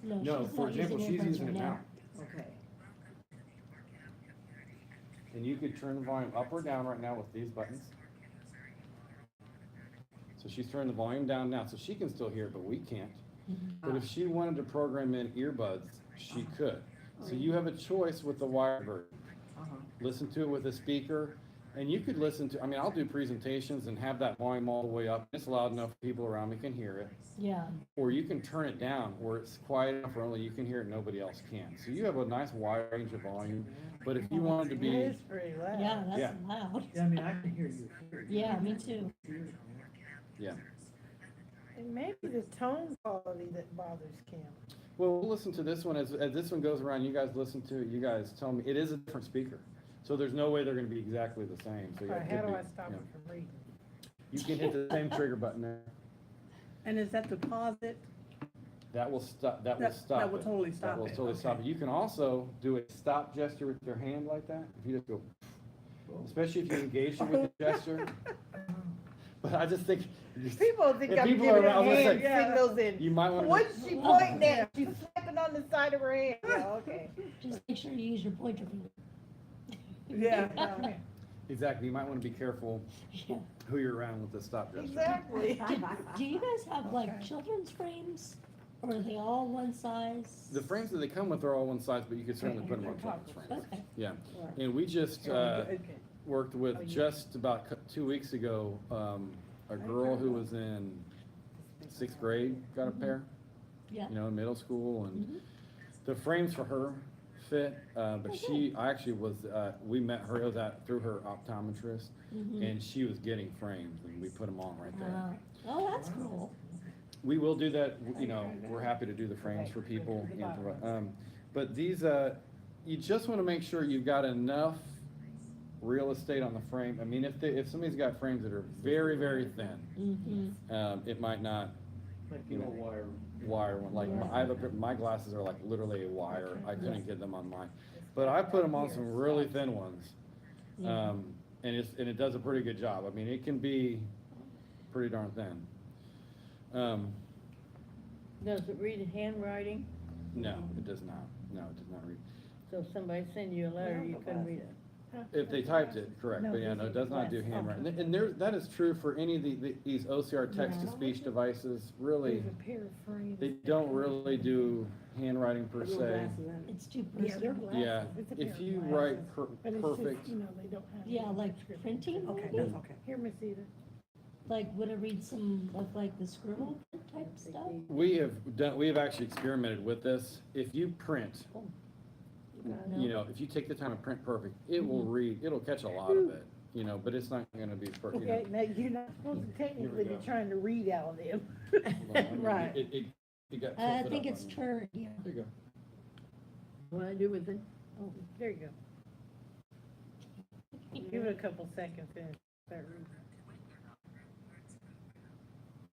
Speaker 1: No,
Speaker 2: she's
Speaker 1: for
Speaker 2: not
Speaker 1: example,
Speaker 2: using
Speaker 1: she's
Speaker 2: earbuds
Speaker 1: using
Speaker 2: right
Speaker 1: it now.
Speaker 6: Okay.
Speaker 1: And you could turn the volume up or down right now with these buttons. So she's turning the volume down now, so she can still hear it, but we can't. But if she wanted to program in earbuds, she could. So you have a choice with the wired version. Listen to it with a speaker, and you could listen to, I mean, I'll do presentations and have that volume all the way up. It's loud enough people around me can hear it.
Speaker 2: Yeah.
Speaker 1: Or you can turn it down where it's quiet enough where only you can hear it, nobody else can. So you have a nice wide range of volume. But if you wanted to
Speaker 4: It
Speaker 1: be,
Speaker 4: is pretty loud.
Speaker 2: Yeah, that's
Speaker 1: Yeah.
Speaker 2: loud.
Speaker 3: Yeah, I mean, I can hear you.
Speaker 2: Yeah, me too.
Speaker 1: yeah.
Speaker 4: And maybe the tone quality that bothers Kim.
Speaker 1: Well, we'll listen to this one as this one goes around. You guys listen to it. You guys tell me. It is a different speaker. So there's no way they're going to be exactly the same. So
Speaker 4: How
Speaker 1: it could
Speaker 4: do
Speaker 1: be,
Speaker 4: I stop
Speaker 1: yeah.
Speaker 4: it from reading?
Speaker 1: You can hit the same trigger button there.
Speaker 5: And is that to pause it?
Speaker 1: That will stop. That will
Speaker 5: That-
Speaker 1: stop.
Speaker 5: that will
Speaker 1: it.
Speaker 5: totally stop
Speaker 1: That will
Speaker 5: it,
Speaker 1: totally stop
Speaker 5: okay.
Speaker 1: it. You can also do a stop gesture with your hand like that. If you just go, especially if you engage it with the gesture. But I just think
Speaker 4: People think
Speaker 1: If
Speaker 4: I'm
Speaker 1: people
Speaker 4: giving
Speaker 1: are around,
Speaker 4: her
Speaker 1: I was
Speaker 4: hand
Speaker 1: gonna say,
Speaker 4: signals in.
Speaker 1: you might want to.
Speaker 4: What's she pointing at? She's slapping on the side of her hand. Yeah, okay.
Speaker 2: Just make sure you use your pointer finger.
Speaker 5: Yeah.
Speaker 1: Exactly. You might want to be careful
Speaker 2: Yeah.
Speaker 1: who you're around with the stop gesture.
Speaker 4: Exactly.
Speaker 2: Do you guys have like children's frames? Or are they all one size?
Speaker 1: The frames that they come with are all one size, but you could certainly put them on children's frames.
Speaker 2: Okay.
Speaker 1: Yeah. And we just worked with just about 2 weeks ago, a girl who was in 6th grade got a pair,
Speaker 2: Yeah.
Speaker 1: you know, in middle school, and the frames for her fit, but I actually was, we met her, it was through her optometrist, and she was getting frames, and we put them on right there.
Speaker 2: Oh, that's cool.
Speaker 1: We will do that, you know, we're happy to do the frames for people. But these, you just want to make sure you've got enough real estate on the frame. I mean, if somebody's got frames that are very, very thin, it might not,
Speaker 3: Like the old
Speaker 1: wire one, like, my glasses are like literally a wire. I couldn't get them on mine. But I put them on some really thin ones. And it does a pretty good job. I mean, it can be pretty darn thin.
Speaker 7: Does it read handwriting?
Speaker 1: No, it does not. No, it does not read.
Speaker 7: So if somebody send you a letter, you couldn't read it?
Speaker 1: If they typed it, correct, but yeah, no, it does not do handwriting. And that is true for any of these OCR text-to-speech devices, really,
Speaker 4: There's a pair of frames.
Speaker 1: they don't really do handwriting per se.
Speaker 2: It's too
Speaker 4: Yeah, they're
Speaker 2: personal.
Speaker 4: glasses.
Speaker 1: Yeah,
Speaker 4: It's a pair
Speaker 1: if
Speaker 4: of
Speaker 1: you
Speaker 4: glasses.
Speaker 1: write
Speaker 4: But it's just,
Speaker 1: perfect,
Speaker 4: you know, they don't have.
Speaker 2: Yeah,
Speaker 4: any
Speaker 2: like
Speaker 4: description.
Speaker 2: printing
Speaker 5: Okay,
Speaker 2: maybe?
Speaker 5: that's okay.
Speaker 4: Here, Miss Eda.
Speaker 2: Like, would it read some of like the scribble type stuff?
Speaker 1: we have actually experimented with this. If you print, you know, if you take the time to print perfect, it will read, it'll catch a lot of it, you know, but it's not gonna be perfect.
Speaker 4: Okay, now you're not supposed to technically be
Speaker 1: go.
Speaker 4: trying to read out of them.
Speaker 5: Right.
Speaker 1: It got
Speaker 2: I
Speaker 1: tilted
Speaker 2: think
Speaker 1: up
Speaker 2: it's
Speaker 1: on you.
Speaker 2: turned, yeah.
Speaker 1: There you go.
Speaker 7: What I do with it?
Speaker 4: Oh, there you go. Give it a couple seconds and start reading.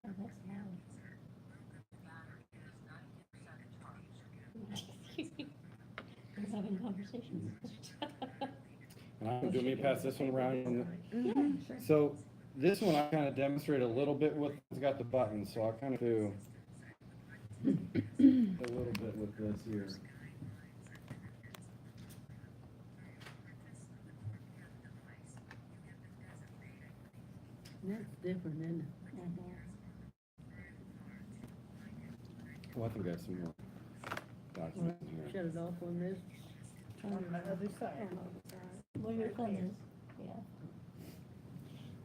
Speaker 2: Oh, that's loud. We're having conversations.
Speaker 1: And do you want me to pass this one around?
Speaker 2: Yeah, sure.
Speaker 1: So this one I kind of demonstrate a little bit with, it's got the buttons, so I'll kind of do a little bit with this here.
Speaker 7: That's different, isn't it?
Speaker 1: Well, I think I have some more documents in here.
Speaker 7: Shut it off on this.
Speaker 4: On the other side.
Speaker 2: Where your thumb is, yeah.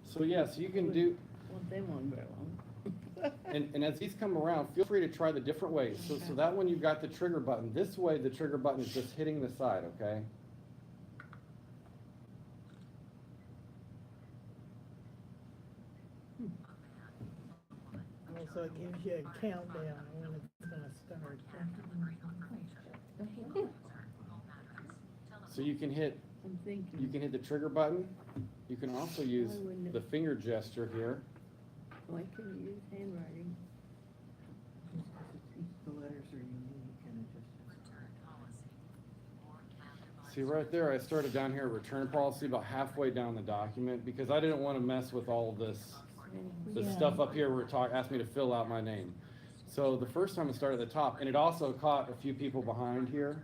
Speaker 1: So yeah, so you can do,
Speaker 7: Want them on very long.
Speaker 1: and as these come around, feel free to try the different ways. So that one you've got the trigger button. This way, the trigger button is just hitting the side, okay?
Speaker 4: Also, it gives you a countdown when it's gonna
Speaker 3: start.
Speaker 1: So you can hit
Speaker 7: I'm thinking.
Speaker 1: the trigger button. You can also use
Speaker 7: Why wouldn't it-
Speaker 1: the finger gesture here.
Speaker 7: Why can you use handwriting?
Speaker 3: Just 'cause the letters are unique and it just.
Speaker 1: See right there, I started down here, return policy, about halfway down the document, because I didn't want to mess with all of this
Speaker 2: Yeah.
Speaker 1: stuff up here where it asked me to fill out my name. So the first time I started at the top, and it also caught a few people behind here.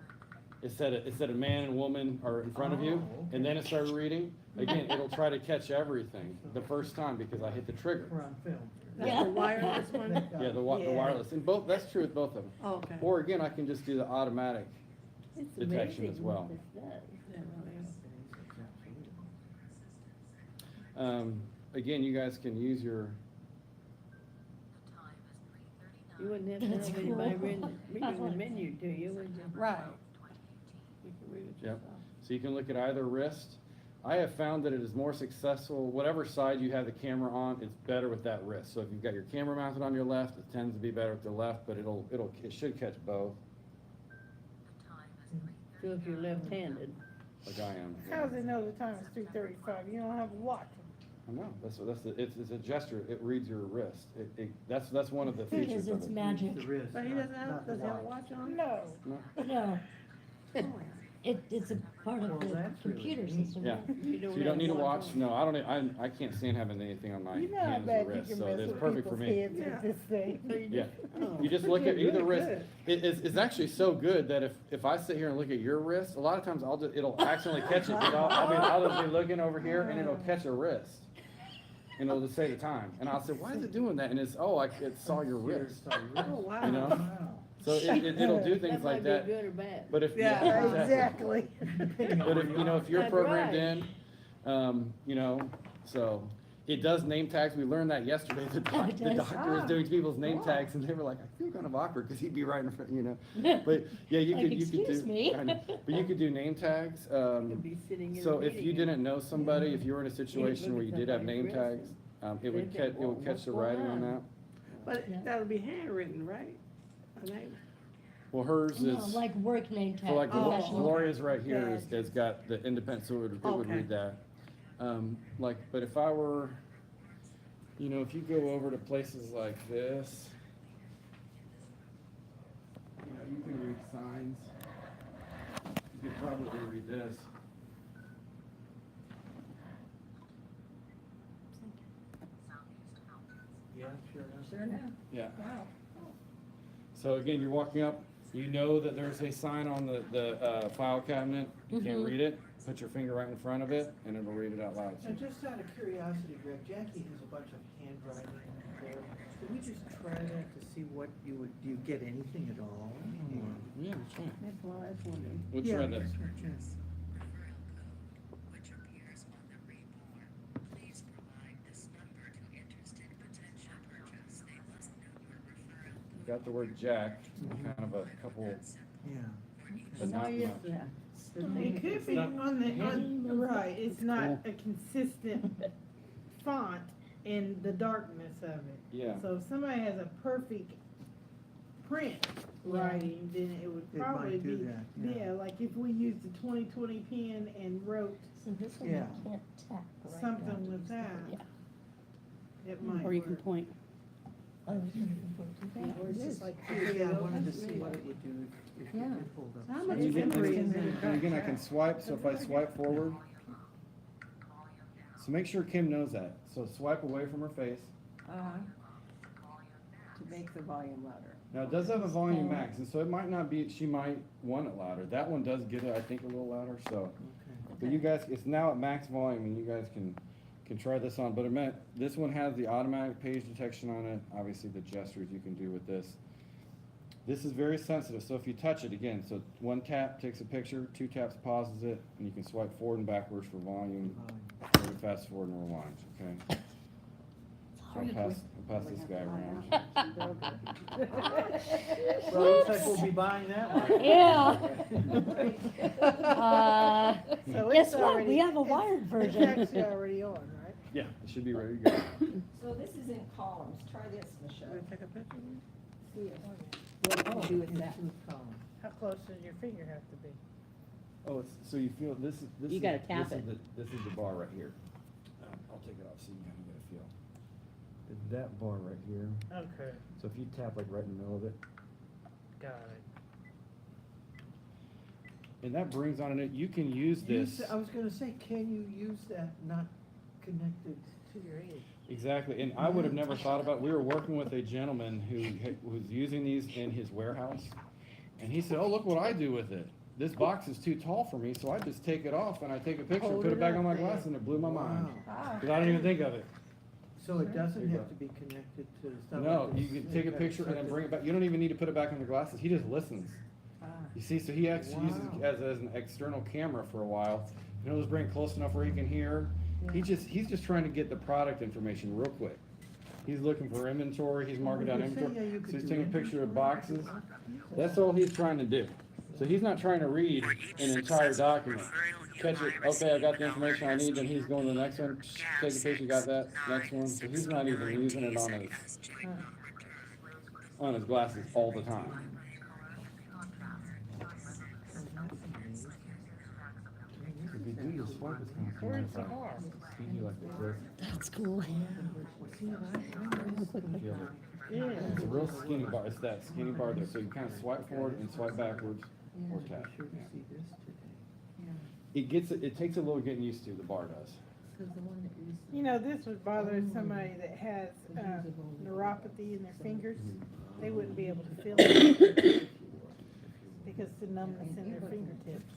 Speaker 1: It said a man and woman are in front of you,
Speaker 3: Oh,
Speaker 1: and then it started reading. Again, it'll try to catch everything the first time because I hit the trigger.
Speaker 3: We're on film.
Speaker 2: Yeah.
Speaker 5: That's the wireless one?
Speaker 1: Yeah, the
Speaker 4: Yeah.
Speaker 1: wireless, and both, that's true with both of them.
Speaker 5: Oh, okay.
Speaker 1: Or again, I can just do the automatic.
Speaker 7: It's
Speaker 1: Detection
Speaker 7: amazing
Speaker 1: as well.
Speaker 7: what this does.
Speaker 5: That really is.
Speaker 1: Again, you guys can use your,
Speaker 7: You wouldn't have to
Speaker 2: That's
Speaker 7: have anybody
Speaker 2: cool.
Speaker 7: reading the menu to you, would you?
Speaker 5: Right. You can read it
Speaker 1: Yep.
Speaker 5: yourself.
Speaker 1: so you can look at either wrist. I have found that it is more successful, whatever side you have the camera on, it's better with that wrist. So if you've got your camera mounted on your left, it tends to be better with the left, but it should catch both,
Speaker 7: So if you're left-handed,
Speaker 1: like I am.
Speaker 4: How does it know the time is 3:35? You don't have a watch.
Speaker 1: I know, it's a gesture, it reads your wrist. That's one of the features
Speaker 2: Because
Speaker 1: of
Speaker 2: it's
Speaker 1: it.
Speaker 2: magic.
Speaker 3: The wrist.
Speaker 5: But he doesn't have,
Speaker 3: not the
Speaker 5: does he have a watch on?
Speaker 4: No.
Speaker 2: No,
Speaker 5: Oh,
Speaker 2: it's a part
Speaker 3: Well,
Speaker 2: of the
Speaker 3: that's really
Speaker 2: computer
Speaker 3: neat.
Speaker 2: system.
Speaker 1: Yeah.
Speaker 7: you don't
Speaker 1: So you don't need a watch?
Speaker 7: on.
Speaker 1: No, I can't stand having anything on my
Speaker 4: You know how
Speaker 1: hands or
Speaker 4: bad you
Speaker 1: wrists,
Speaker 4: can
Speaker 1: so
Speaker 4: mess
Speaker 1: it's
Speaker 4: with
Speaker 1: perfect for
Speaker 4: people's
Speaker 1: me.
Speaker 4: heads with this thing.
Speaker 7: So you
Speaker 1: Yeah.
Speaker 7: just- oh.
Speaker 1: You just look at either
Speaker 5: Really
Speaker 1: wrist.
Speaker 5: good.
Speaker 1: It's actually so good that if I sit here and look at your wrist, a lot of times it'll accidentally catch it. 'Cause I'll just be looking over here and it'll catch a wrist. And it'll just say the time. And I'll say, why is it doing that? And it saw your wrist.
Speaker 5: Oh, wow.
Speaker 1: You know?
Speaker 3: Wow.
Speaker 1: So it'll do things like
Speaker 7: That might
Speaker 1: that.
Speaker 7: be good or bad.
Speaker 1: But if,
Speaker 5: Yeah.
Speaker 1: yeah,
Speaker 4: Exactly.
Speaker 1: But if, if you're
Speaker 7: That's
Speaker 1: programmed
Speaker 7: right.
Speaker 1: in, so it does name tags. We learned that yesterday. The
Speaker 2: It
Speaker 1: doctor
Speaker 2: does?
Speaker 1: was doing people's name
Speaker 2: Wow.
Speaker 1: tags and they were like, I feel kind of awkward because he'd be right in front, But yeah, you
Speaker 2: Like,
Speaker 1: could
Speaker 2: excuse
Speaker 1: do,
Speaker 2: me.
Speaker 1: I know. But you could do name tags.
Speaker 7: Could be sitting in
Speaker 1: So
Speaker 7: a
Speaker 1: if you
Speaker 7: meeting
Speaker 1: didn't know somebody, if you were in a situation
Speaker 7: look
Speaker 1: where
Speaker 7: at
Speaker 1: you did have name
Speaker 7: somebody's
Speaker 1: tags,
Speaker 7: wrist
Speaker 1: it would catch,
Speaker 7: what's
Speaker 1: the
Speaker 7: going
Speaker 1: writing on
Speaker 7: on?
Speaker 1: that.
Speaker 5: But
Speaker 2: Yeah.
Speaker 5: that'll be handwritten, right? A name.
Speaker 1: Well, hers
Speaker 2: No,
Speaker 1: is,
Speaker 2: like work name tag,
Speaker 1: so like
Speaker 2: professional.
Speaker 1: Gloria's right here has got the independent, so it would
Speaker 5: Okay.
Speaker 1: read that. But if I were, if you go over to places like this, you can read signs. You could probably read this.
Speaker 3: Yeah, sure.
Speaker 6: Sure enough.
Speaker 1: Yeah.
Speaker 6: Wow.
Speaker 1: So again, you're walking up, you know that there's a sign on the file cabinet, you can't
Speaker 2: Mhm.
Speaker 1: read it, put your finger right in front of it, and it'll read it out loud.
Speaker 3: And just out of curiosity, Greg, Jackie has a bunch of handwriting there. Could we just try that to see what do you get anything at all?
Speaker 1: Yeah, that's right.
Speaker 7: That's why I was wondering.
Speaker 1: Let's
Speaker 3: Yeah.
Speaker 1: try this.
Speaker 3: Yes.
Speaker 8: which appears on the report. Please provide this number to interested potential purchase. They must know your referral code.
Speaker 1: Got the word Jack, kind of a couple,
Speaker 3: Yeah.
Speaker 1: but
Speaker 7: Why
Speaker 1: not
Speaker 7: is
Speaker 1: much.
Speaker 7: that? The
Speaker 4: It
Speaker 7: thing-
Speaker 4: could be
Speaker 1: not-
Speaker 4: right, it's not a consistent font in the darkness of it.
Speaker 1: Yeah.
Speaker 4: So if somebody has a perfect print writing, then it would
Speaker 3: It might
Speaker 4: probably
Speaker 3: do
Speaker 4: be,
Speaker 3: that, yeah.
Speaker 4: yeah, like if we used the 2020 pen and wrote
Speaker 2: So this one
Speaker 3: Yeah.
Speaker 2: you can't tap, right?
Speaker 4: something with that,
Speaker 2: Yeah.
Speaker 4: it might
Speaker 5: Or you can
Speaker 4: work.
Speaker 5: point.
Speaker 2: Oh, you can put it
Speaker 7: Or
Speaker 2: there.
Speaker 7: it's just like.
Speaker 3: Yeah, I wanted to see what it would do if you
Speaker 7: Yeah.
Speaker 3: did hold up.
Speaker 5: How much
Speaker 1: And again,
Speaker 5: memory is in
Speaker 1: and again, I can swipe, so if I swipe forward, so make sure Kim knows that. So swipe away from her face.
Speaker 6: Uh-huh. To make the volume louder.
Speaker 1: Now, it does have a volume max, and so it might not be, she might want it louder. That one does get it, I think, a little louder, so.
Speaker 3: Okay.
Speaker 1: But you guys, it's now at max volume, and you guys can try this on, but it meant, this one has the automatic page detection on it, obviously the gestures you can do with this. This is very sensitive, so if you touch it, again, so one tap takes a picture, 2 taps pauses it, and you can swipe forward and backwards for volume, or fast forward and rewind, okay? So I'll pass this guy around.
Speaker 3: Well, looks like we'll be buying that one.
Speaker 2: Yeah.
Speaker 4: So
Speaker 2: Guess
Speaker 4: it's
Speaker 2: what?
Speaker 4: already-
Speaker 2: We have a
Speaker 4: it's-
Speaker 2: wired
Speaker 4: It's
Speaker 2: version.
Speaker 4: actually already on, right?
Speaker 1: Yeah, it should be ready to go.
Speaker 6: So this is in columns. Try this,
Speaker 5: Wanna
Speaker 6: Michelle.
Speaker 5: take a picture?
Speaker 6: see it. What can you do with that?
Speaker 4: How close does your finger have to be?
Speaker 1: Oh, so you feel, this is.
Speaker 7: You gotta tap
Speaker 1: this
Speaker 7: it.
Speaker 1: is This is the bar right here. I'll take it off so you can kind of get a feel. That bar right here,
Speaker 3: Okay,
Speaker 1: so if you tap like right in the middle of it,
Speaker 3: got it.
Speaker 1: and that brings on it, you can use this.
Speaker 3: I was gonna say, can you use that not connected to your head?
Speaker 1: Exactly, and I would have never thought about, we were working with a gentleman who was using these in his warehouse, and he said, oh, look what I do with it. This box is too tall for me, so I just take it off and I take a picture,
Speaker 3: Hold
Speaker 1: put
Speaker 3: it
Speaker 1: it back
Speaker 3: up
Speaker 1: on my
Speaker 3: there.
Speaker 1: glass, and it blew my mind.
Speaker 3: Wow.
Speaker 1: Cause I didn't even think of it.
Speaker 3: So it doesn't
Speaker 1: There you
Speaker 3: have
Speaker 1: go.
Speaker 3: to be connected to stuff
Speaker 1: No,
Speaker 3: like
Speaker 1: you
Speaker 3: this.
Speaker 1: can take a picture and then bring it back, you don't even need to put it back on the glasses, he just listens. You see, so he actually uses it
Speaker 3: Wow.
Speaker 1: as an external camera for a while, and he'll just bring it close enough where he can hear. He's just trying to get the product information real quick. He's looking for inventory, he's marking down
Speaker 3: I was gonna say,
Speaker 1: inventory,
Speaker 3: yeah, you
Speaker 1: so
Speaker 3: could
Speaker 1: he's
Speaker 3: do
Speaker 1: taking a picture of
Speaker 3: inventory.
Speaker 1: boxes. That's all he's trying to do. So he's not trying to read an entire document. Catch it, okay, I got the information I need, then he's going to the next one, take a picture, got that, next one. So he's not even using it on his glasses all the time. If you do the swipe, it's kind of
Speaker 4: Where's the bar?
Speaker 1: speedy like this.
Speaker 2: That's cool.
Speaker 1: Feel it. It's a real skinny bar, it's that skinny bar there, so you kind of swipe forward and swipe backwards or tap.
Speaker 3: Sure to
Speaker 1: Yeah.
Speaker 3: see this today.
Speaker 1: It takes a little getting used to, the bar does.
Speaker 4: You know, this would bother somebody that has, neuropathy in their fingers. They wouldn't be able to feel it because the numbness in their fingertips.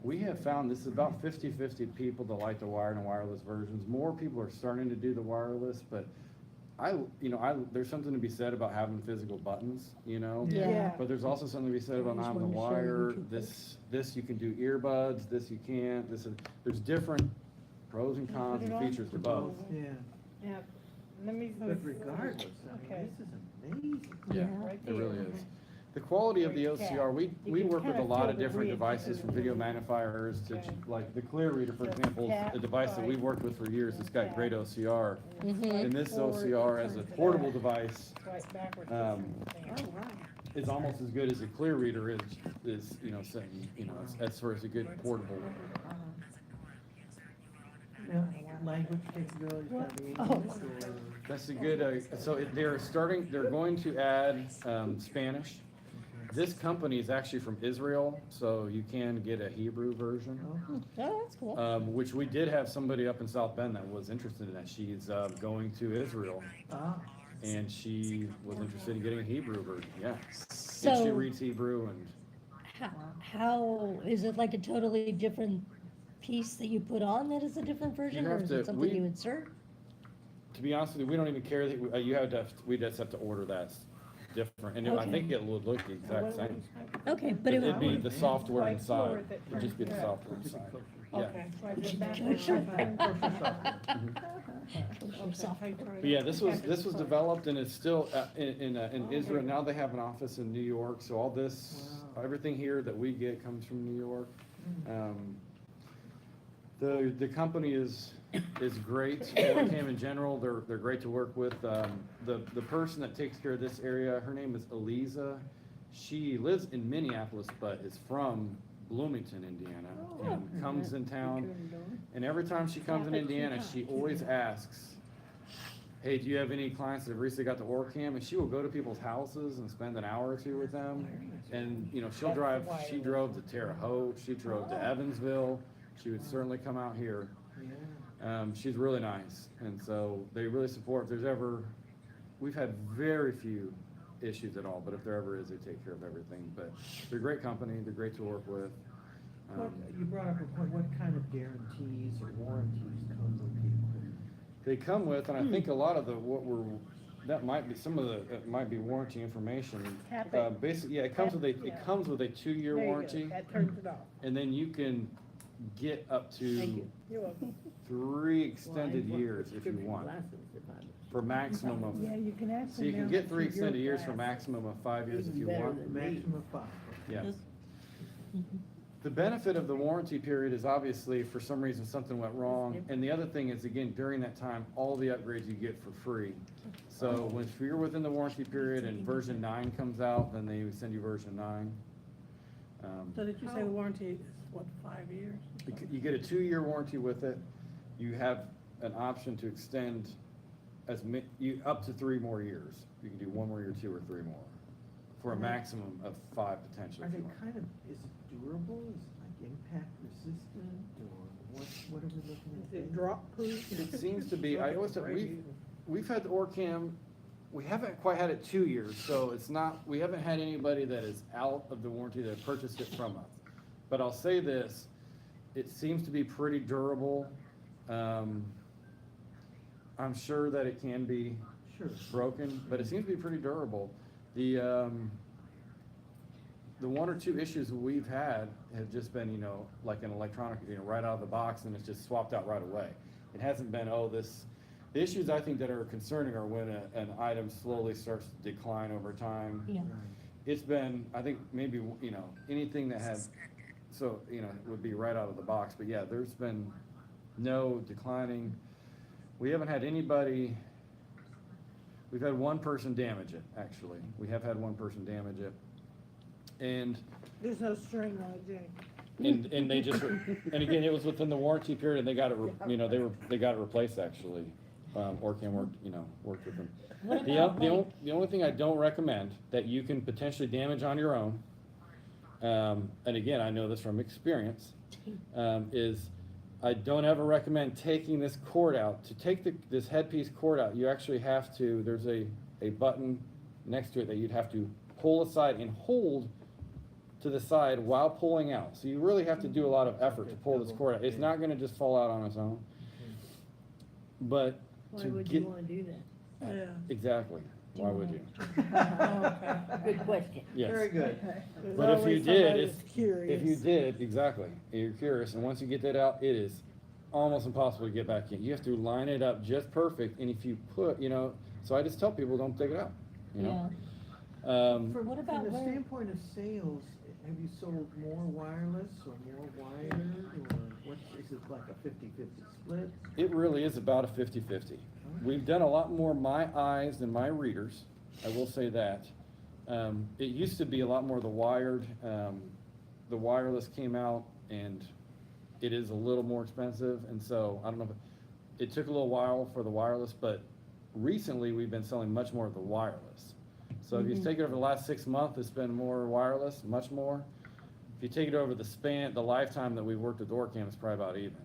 Speaker 1: We have found this is about 50-50 people that like the wired and wireless versions. More people are starting to do the wireless, but there's something to be said about having physical buttons,
Speaker 4: Yeah.
Speaker 1: But there's also something to be said about
Speaker 2: I just
Speaker 1: having the
Speaker 2: wanted to show you
Speaker 1: wire.
Speaker 2: what you
Speaker 1: This you can do earbuds, this you can't, there's different pros and
Speaker 4: Can you
Speaker 1: cons
Speaker 4: put it
Speaker 1: and
Speaker 4: on?
Speaker 1: features to both.
Speaker 3: Yeah,
Speaker 4: Now, let me.
Speaker 3: but regardless,
Speaker 4: Okay.
Speaker 3: this is amazing.
Speaker 1: Yeah,
Speaker 4: Right
Speaker 1: it really
Speaker 4: there.
Speaker 1: is. The quality of the
Speaker 4: Where it's at.
Speaker 1: OCR, we
Speaker 4: You can
Speaker 1: work with a
Speaker 4: kinda
Speaker 1: lot
Speaker 4: feel
Speaker 1: of
Speaker 4: the
Speaker 1: different
Speaker 4: ridge
Speaker 1: devices,
Speaker 4: of
Speaker 1: from
Speaker 4: the
Speaker 1: video
Speaker 4: ridge.
Speaker 1: magnifiers to,
Speaker 4: Okay.
Speaker 1: like, the Clear Reader, for
Speaker 4: Just
Speaker 1: example, is
Speaker 4: tap,
Speaker 1: a device that we've
Speaker 4: swipe,
Speaker 1: worked with for years. It's got great OCR.
Speaker 2: Mm-hmm.
Speaker 1: And this
Speaker 4: Forward,
Speaker 1: OCR
Speaker 4: it
Speaker 1: as a
Speaker 4: turns it
Speaker 1: portable
Speaker 4: out.
Speaker 1: device
Speaker 4: Swipe backwards.
Speaker 5: Oh, wow.
Speaker 1: is almost as good as a Clear Reader is, saying, as far as a good portable.
Speaker 3: Now, language capabilities gotta be
Speaker 4: Oh.
Speaker 3: English or.
Speaker 1: That's a good, they're going to add, Spanish. This company is actually from Israel, so you can get a Hebrew version.
Speaker 3: Oh,
Speaker 2: Oh, that's cool.
Speaker 1: Which we did have somebody up in South Bend that was interested in that. She's going to Israel, and she was interested in getting a Hebrew version, yeah. And she
Speaker 2: So
Speaker 1: reads Hebrew, and
Speaker 2: how, is it like a totally different piece that you put on that is a different version, or
Speaker 1: have
Speaker 2: is
Speaker 1: to-
Speaker 2: it something
Speaker 1: we-
Speaker 2: you insert?
Speaker 1: to be honest with you, we don't even care that, we just have to order that different, and I
Speaker 2: Okay.
Speaker 1: think it would look the exact same.
Speaker 2: Okay, but it
Speaker 1: It'd be
Speaker 2: would,
Speaker 1: the software
Speaker 4: Like
Speaker 1: inside,
Speaker 4: forward that
Speaker 1: it'd just be the
Speaker 4: turns
Speaker 1: software inside, yeah.
Speaker 5: Okay.
Speaker 4: Swipe it backwards.
Speaker 2: Sure.
Speaker 1: But yeah, this was developed and it's still in Israel. Now they have an office in New York, so all this,
Speaker 3: Wow.
Speaker 1: everything here that we get comes from New York. The company is great. ORCAM in general, they're great to work with. The person that takes care of this area, her name is Eliza. She lives in Minneapolis, but is from Bloomington, Indiana, and comes in town. And every time she comes in Indiana, she always asks, hey, do you have any clients that have recently got the ORCAM? And she will go to people's houses and spend an hour or two with them. And, she'll drive, she drove to Terre Haute, she drove to Evansville. She would certainly come out here. She's really nice. And so they really support, we've had very few issues at all, but if there ever is, they take care of everything. But they're a great company, they're great to work with.
Speaker 3: You brought up a point, what kind of guarantees or warranties come with the equipment?
Speaker 1: They come with, and I think a lot of that might be, some of it might be warranty information.
Speaker 4: Tap it.
Speaker 1: Basically, yeah, it comes with
Speaker 4: Yeah.
Speaker 1: it comes with a 2-year
Speaker 4: There you go.
Speaker 1: warranty,
Speaker 4: That turns it off.
Speaker 1: and then you can get up
Speaker 4: Thank
Speaker 1: to
Speaker 4: you. You're welcome.
Speaker 1: 3 extended years if you want, for maximum of,
Speaker 4: Yeah, you can ask
Speaker 1: so you
Speaker 4: them
Speaker 1: can
Speaker 4: now
Speaker 1: get 3
Speaker 4: to your
Speaker 1: extended years for
Speaker 4: class.
Speaker 1: maximum of 5 years if you
Speaker 7: Even better
Speaker 1: want.
Speaker 7: than-
Speaker 3: Maximum of 5.
Speaker 1: Yeah. The benefit of the warranty period is obviously, for some reason, something went wrong. And the other thing is, again, during that time, all the upgrades you get for free. So if you're within the warranty period and version 9 comes out, then they would send you version 9.
Speaker 5: So did you say the warranty is, what, 5 years?
Speaker 1: You get a 2-year warranty with it. You have an option to extend up to 3 more years. You can do 1 more year, 2 or 3 more, for a maximum of 5 potentially.
Speaker 3: Are
Speaker 1: if
Speaker 3: they
Speaker 1: you want.
Speaker 3: kind of, is it durable, is it like impact resistant, or what are we looking at?
Speaker 7: Is it
Speaker 3: there?
Speaker 7: drop proof?
Speaker 1: It seems to be, I always, we've had the ORCAM, we haven't quite had it 2 years, so it's not, we haven't had anybody that is out of the warranty that purchased it from us. But I'll say this, it seems to be pretty durable. I'm sure that it can be
Speaker 3: Sure.
Speaker 1: broken, but it seems to be pretty durable. The 1 or 2 issues we've had have just been, like an electronic, right out of the box, and it's just swapped out right away. It hasn't been, the issues I think that are concerning are when an item slowly starts to decline over time.
Speaker 2: Yeah.
Speaker 3: Right.
Speaker 1: It's been, I think, maybe, anything that had, so, it would be right out of the box, but yeah, there's been no declining. We haven't had anybody, we've had 1 person damage it, actually. We have had 1 person damage it. And
Speaker 7: There's no string on it, Jay.
Speaker 1: and they just, and again, it was within the warranty period, and they got it, they got it replaced, actually. ORCAM worked with them.
Speaker 2: What
Speaker 1: The
Speaker 2: about
Speaker 1: the only thing I don't recommend that you can potentially damage on your own, and again, I know this from experience, is I don't ever recommend taking this cord out. To take this headpiece cord out, you actually have to, there's a button next to it that you'd have to pull aside and hold to the side while pulling out. So you really have to do a lot of effort to pull this cord out. It's not gonna just fall out on its own. But
Speaker 7: Why
Speaker 1: to
Speaker 7: would
Speaker 1: get,
Speaker 7: you wanna do that?
Speaker 5: Yeah.
Speaker 1: exactly, why would you?
Speaker 7: Good question.
Speaker 1: Yes.
Speaker 3: Very good.
Speaker 7: There's
Speaker 1: But if you
Speaker 7: always
Speaker 1: did,
Speaker 7: somebody
Speaker 1: it's,
Speaker 7: that's curious.
Speaker 1: if you did, exactly, you're curious, and once you get that out, it is almost impossible to get back in. You have to line it up just perfect, and if you put, so I just tell people, don't take it out,
Speaker 2: Yeah.
Speaker 1: For
Speaker 2: What about
Speaker 3: From the
Speaker 2: where,
Speaker 3: standpoint of sales, have you sold more wireless or more wired, or what, is it like a 50-50 split?
Speaker 1: It really is about a 50-50. We've done a lot more my eyes than my readers, I will say that. It used to be a lot more the wired. The wireless came out, and it is a little more expensive, and so, I don't know, it took a little while for the wireless, but recently we've been selling much more of the wireless. So if you take it over the last 6 months, it's been more wireless, much more. If you take it over the lifetime that we've worked with ORCAM, it's probably about even.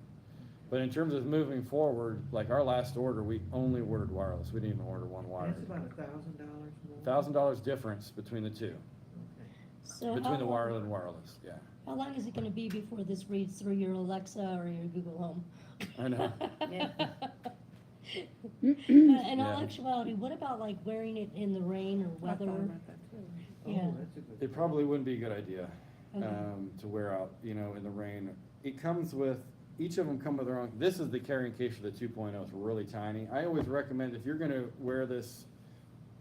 Speaker 1: But in terms of moving forward, like our last order, we only ordered wireless. We didn't even order 1 wire.
Speaker 3: That's about $1,000 more?
Speaker 1: $1,000 difference between the two,
Speaker 3: Okay.
Speaker 2: so
Speaker 1: between the wired and wireless, yeah.
Speaker 2: how long is it gonna be before this reads through your Alexa or your Google Home?
Speaker 1: I know.
Speaker 7: Yeah.
Speaker 2: In all
Speaker 1: Yeah.
Speaker 2: actuality, what about like wearing it in the rain or
Speaker 5: I thought
Speaker 2: weather?
Speaker 5: about that too.
Speaker 2: Yeah.
Speaker 3: Oh, that's a good.
Speaker 1: It probably wouldn't be a good idea,
Speaker 2: Okay.
Speaker 1: to wear out, in the rain. It comes with, each of them come with their own, this is the carrying case for the 2.0, it's really tiny. I always recommend, if you're gonna wear this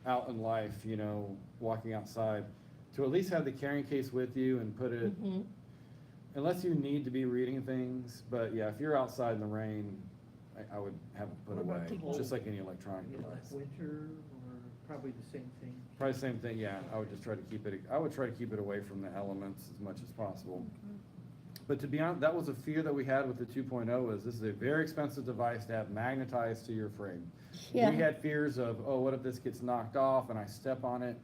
Speaker 1: out in life, walking outside, to at least have the carrying case with you and put it,
Speaker 2: Mhm.
Speaker 1: unless you need to be reading things, but yeah, if you're outside in the rain, I would have it put
Speaker 3: What about
Speaker 1: away,
Speaker 3: the
Speaker 1: just like any electronic
Speaker 3: You know, like
Speaker 1: device.
Speaker 3: winter, or probably the same thing?
Speaker 1: Probably the same thing, yeah, I would just try to keep it away from the elements as much as possible. But to be honest, that was a fear that we had with the 2.0, is this is a very expensive device to have magnetized to your frame.
Speaker 2: Yeah.
Speaker 1: We had fears of, what if this gets knocked off and I step on it?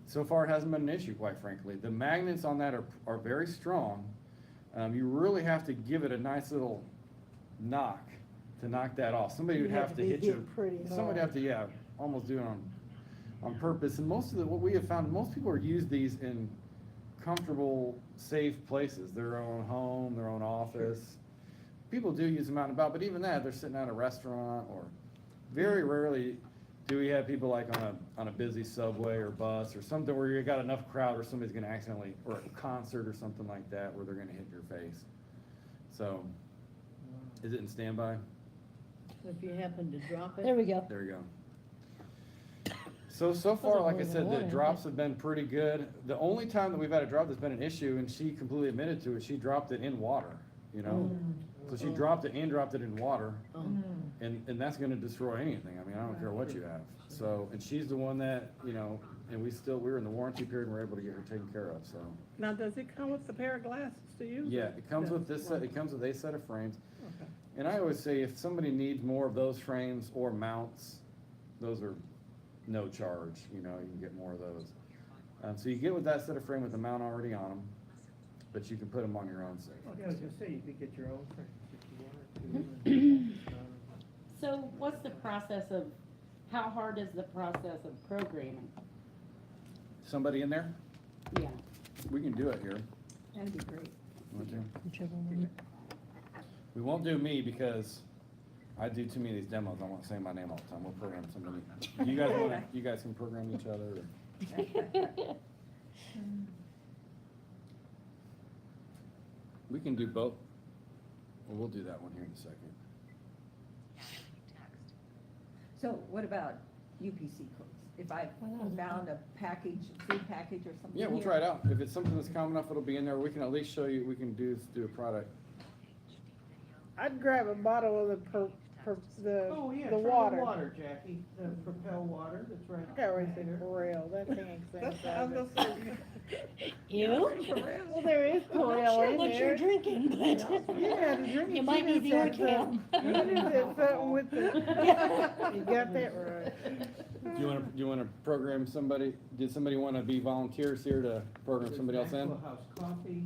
Speaker 1: So far, it hasn't been an issue, quite frankly. The magnets on that are very strong. You really have to give it a nice little knock to knock that off. Somebody would
Speaker 7: You
Speaker 1: have to hit you.
Speaker 7: pretty
Speaker 1: Someone would
Speaker 7: hard.
Speaker 1: have to, yeah, almost do it on purpose. And what we have found, most people use these in comfortable, safe places, their own home, their own office. People do use them out and about, but even that, they're sitting at a restaurant, or very rarely do we have people like on a busy subway or bus or something where you got enough crowd, or somebody's gonna accidentally, or a concert or something like that, where they're gonna hit your face. So, is it in standby?
Speaker 7: If you happen to drop
Speaker 2: There
Speaker 7: it,
Speaker 2: we go.
Speaker 1: There we go. So far, like I
Speaker 2: Wasn't
Speaker 1: said, the
Speaker 2: overloaded,
Speaker 1: drops
Speaker 2: but-
Speaker 1: have been pretty good. The only time that we've had a drop that's been an issue, and she completely admitted to it, she dropped it in water, you know? So she dropped it and dropped it in water, and that's gonna destroy anything. I mean, I don't care what you have. So, and she's the one that, you know, and we're in the warranty period, and we're able to get her taken care of, so.
Speaker 5: Now, does it come with the pair of glasses to use?
Speaker 1: Yeah, it comes with this set, it comes with a set of frames.
Speaker 5: Okay.
Speaker 1: And I always say, if somebody needs more of those frames or mounts, those are no charge, you know, you can get more of those. So you get with that set of frame with the mount already on them, but you can put them on your own set.
Speaker 3: Yeah, I was gonna say, you could get your own frames if you wanted to.
Speaker 9: So what's the process of, how hard is the process of programming?
Speaker 1: Somebody in there?
Speaker 9: Yeah.
Speaker 1: We can do it here.
Speaker 6: That'd be great.
Speaker 1: Want to?
Speaker 2: Whichever one.
Speaker 1: We won't do me because I do too many of these demos. I won't say my name all the time. We'll program somebody. You guys can program each other. Or we can do both. Well, we'll do that one here in a second.
Speaker 8: Text.
Speaker 6: So what about UPC codes? If I found a package, food package or something
Speaker 1: Yeah, we'll
Speaker 6: here?
Speaker 1: try it out. If it's something that's common enough, it'll be in there. We can at least show you, we can do a product.
Speaker 4: I'd grab a bottle of
Speaker 3: Oh, yeah,
Speaker 4: the
Speaker 3: try
Speaker 4: water.
Speaker 3: the water, Jackie, the Propel water, that's right.
Speaker 4: I always say
Speaker 3: there.
Speaker 4: Corel, that thing ain't
Speaker 5: That's what I was
Speaker 4: sense.
Speaker 5: gonna say.
Speaker 2: You?
Speaker 4: Well, there is
Speaker 2: I'm not
Speaker 4: Corel
Speaker 2: sure
Speaker 4: in
Speaker 2: what
Speaker 4: there.
Speaker 2: you're drinking, but.
Speaker 4: You had to drink it.
Speaker 2: It might be
Speaker 4: You
Speaker 2: the
Speaker 4: just had
Speaker 2: ORCAM.
Speaker 4: You just had something with the, you got that right.
Speaker 1: Do you wanna program somebody? Did somebody wanna be volunteers here to program
Speaker 3: There's
Speaker 1: somebody else in?
Speaker 3: Maxwell House Coffee.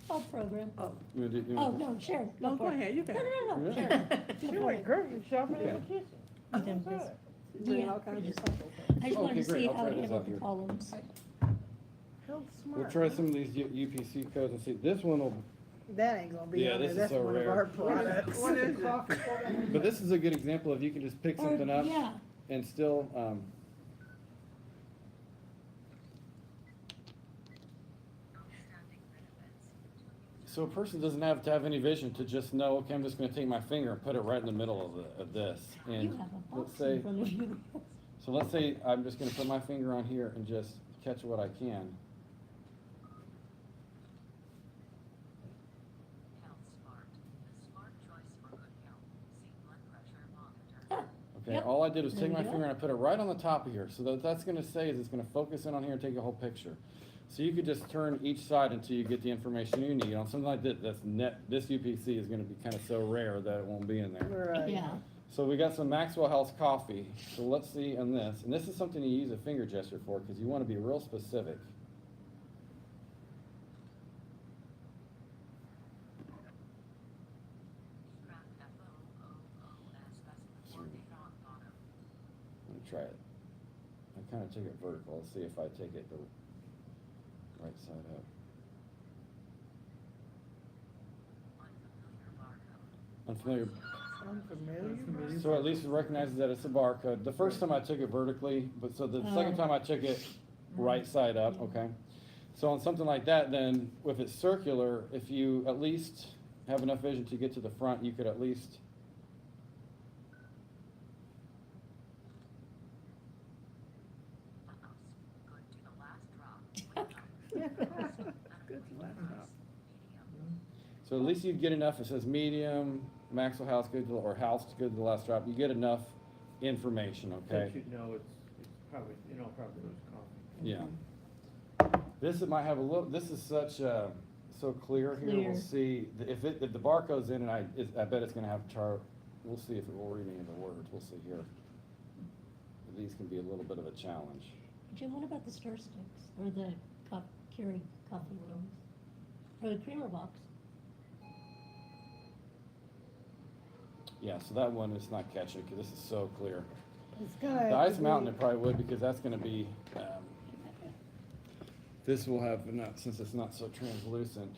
Speaker 2: I'll program.
Speaker 1: You wanna do- you
Speaker 2: Oh,
Speaker 1: wanna-
Speaker 2: no, sure.
Speaker 5: No, go
Speaker 2: for it.
Speaker 5: ahead, you can.
Speaker 2: No,
Speaker 1: Yeah.
Speaker 2: sure.
Speaker 4: You went grocery shopping in the kitchen.
Speaker 2: Okay.
Speaker 6: Bring
Speaker 2: Yeah,
Speaker 6: all kinds
Speaker 2: I
Speaker 6: of
Speaker 2: just-
Speaker 6: stuff.
Speaker 2: I just wanted
Speaker 1: Okay,
Speaker 2: to
Speaker 1: great.
Speaker 2: see
Speaker 1: I'll
Speaker 2: how
Speaker 1: try
Speaker 2: it
Speaker 1: this
Speaker 2: handled
Speaker 1: out
Speaker 2: the
Speaker 1: here.
Speaker 2: columns.
Speaker 4: How
Speaker 1: We'll
Speaker 4: smart.
Speaker 1: try some of these UPC codes and see. This one will,
Speaker 4: That ain't gonna be
Speaker 1: Yeah,
Speaker 4: on
Speaker 1: this
Speaker 4: there,
Speaker 1: is
Speaker 4: that's
Speaker 1: so
Speaker 4: one of
Speaker 1: rare.
Speaker 4: our products.
Speaker 3: What is it?
Speaker 1: but this is a good example of you can just pick
Speaker 2: Or,
Speaker 1: something up
Speaker 2: yeah,
Speaker 1: and still,
Speaker 8: Outstanding benefits.
Speaker 1: so a person doesn't have to have any vision to just know, okay, I'm just gonna take my finger and put it right in the middle of this.
Speaker 2: you
Speaker 1: And
Speaker 2: have a
Speaker 1: let's
Speaker 2: box
Speaker 1: say,
Speaker 2: in front of you.
Speaker 1: so let's say I'm just gonna put my finger on here and just catch what I can.
Speaker 8: Health Smart. The smart choice for good health. See blood pressure monitor.
Speaker 1: Okay,
Speaker 2: Yep.
Speaker 1: all I did was
Speaker 2: There
Speaker 1: take
Speaker 2: you
Speaker 1: my
Speaker 2: go.
Speaker 1: finger and I put it right on the top of here. So what that's gonna say is it's gonna focus in on here and take a whole picture. So you could just turn each side until you get the information you need. On something like this, this UPC is gonna be kinda so rare that it won't be in there.
Speaker 4: Right.
Speaker 2: Yeah,
Speaker 1: So we got some Maxwell House coffee. So let's see on this. And this is something you use a finger gesture for because you wanna be real specific.
Speaker 8: Scrap FOOOS specimen for data on bottom.
Speaker 1: Let me try it. I kinda took it vertical. Let's see if I take it the right side up.
Speaker 8: Unfamiliar barcode.
Speaker 1: Unfamiliar.
Speaker 4: Unfamiliar.
Speaker 1: So at least it recognizes that it's a barcode. The first time I took it vertically, but so the second time I took it right side up, okay? So on something like that, then if it's circular, if you at least have enough vision to get to the front, you could at least,
Speaker 8: Uh-oh. Good to the last drop. Wait up.
Speaker 5: Good to last drop.
Speaker 8: Medium.
Speaker 1: so at least you'd get enough. It says medium, Maxwell House good to, or House good to the last drop. You get enough information, okay?
Speaker 3: That you'd know it's probably, probably was coffee.
Speaker 1: Yeah. This, it might have a little, this is such, so clear here, we'll
Speaker 2: Clear.
Speaker 1: see, if the barcode's in, and I bet it's gonna have chart, we'll see if it will read any of the words, we'll see here. These can be a little bit of a challenge.
Speaker 2: Jim, what about the stir sticks, or the Keurig coffee ones, or the creamer box?
Speaker 1: Yeah, so that one is not catching, because this is so clear.
Speaker 4: It's gonna
Speaker 1: The
Speaker 4: have
Speaker 1: Ice
Speaker 4: to
Speaker 1: Mountain,
Speaker 4: be-
Speaker 1: it probably would, because that's gonna be, this will have, not, since it's not so translucent,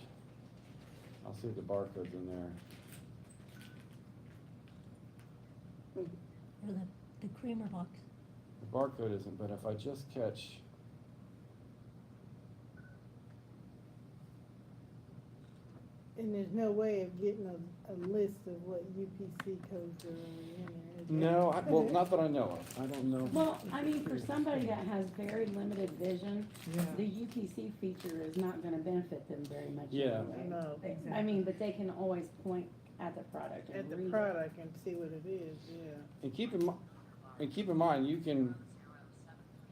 Speaker 1: I'll see if the barcode's in there.
Speaker 2: Or the creamer box?
Speaker 1: The barcode isn't, but if I just catch,
Speaker 4: And there's no way of getting a list of what UPC codes are in there. is there?
Speaker 1: No, well, not that I know of. I don't know.
Speaker 9: Well, I mean, for somebody that has very limited vision,
Speaker 5: Yeah.
Speaker 9: the UPC feature is not gonna benefit them very much
Speaker 1: Yeah.
Speaker 9: anyway.
Speaker 4: No,
Speaker 9: I mean, but they can always point at the product and
Speaker 4: at the
Speaker 9: read it.
Speaker 4: product and see what it is, yeah.
Speaker 1: And keep in mind, you can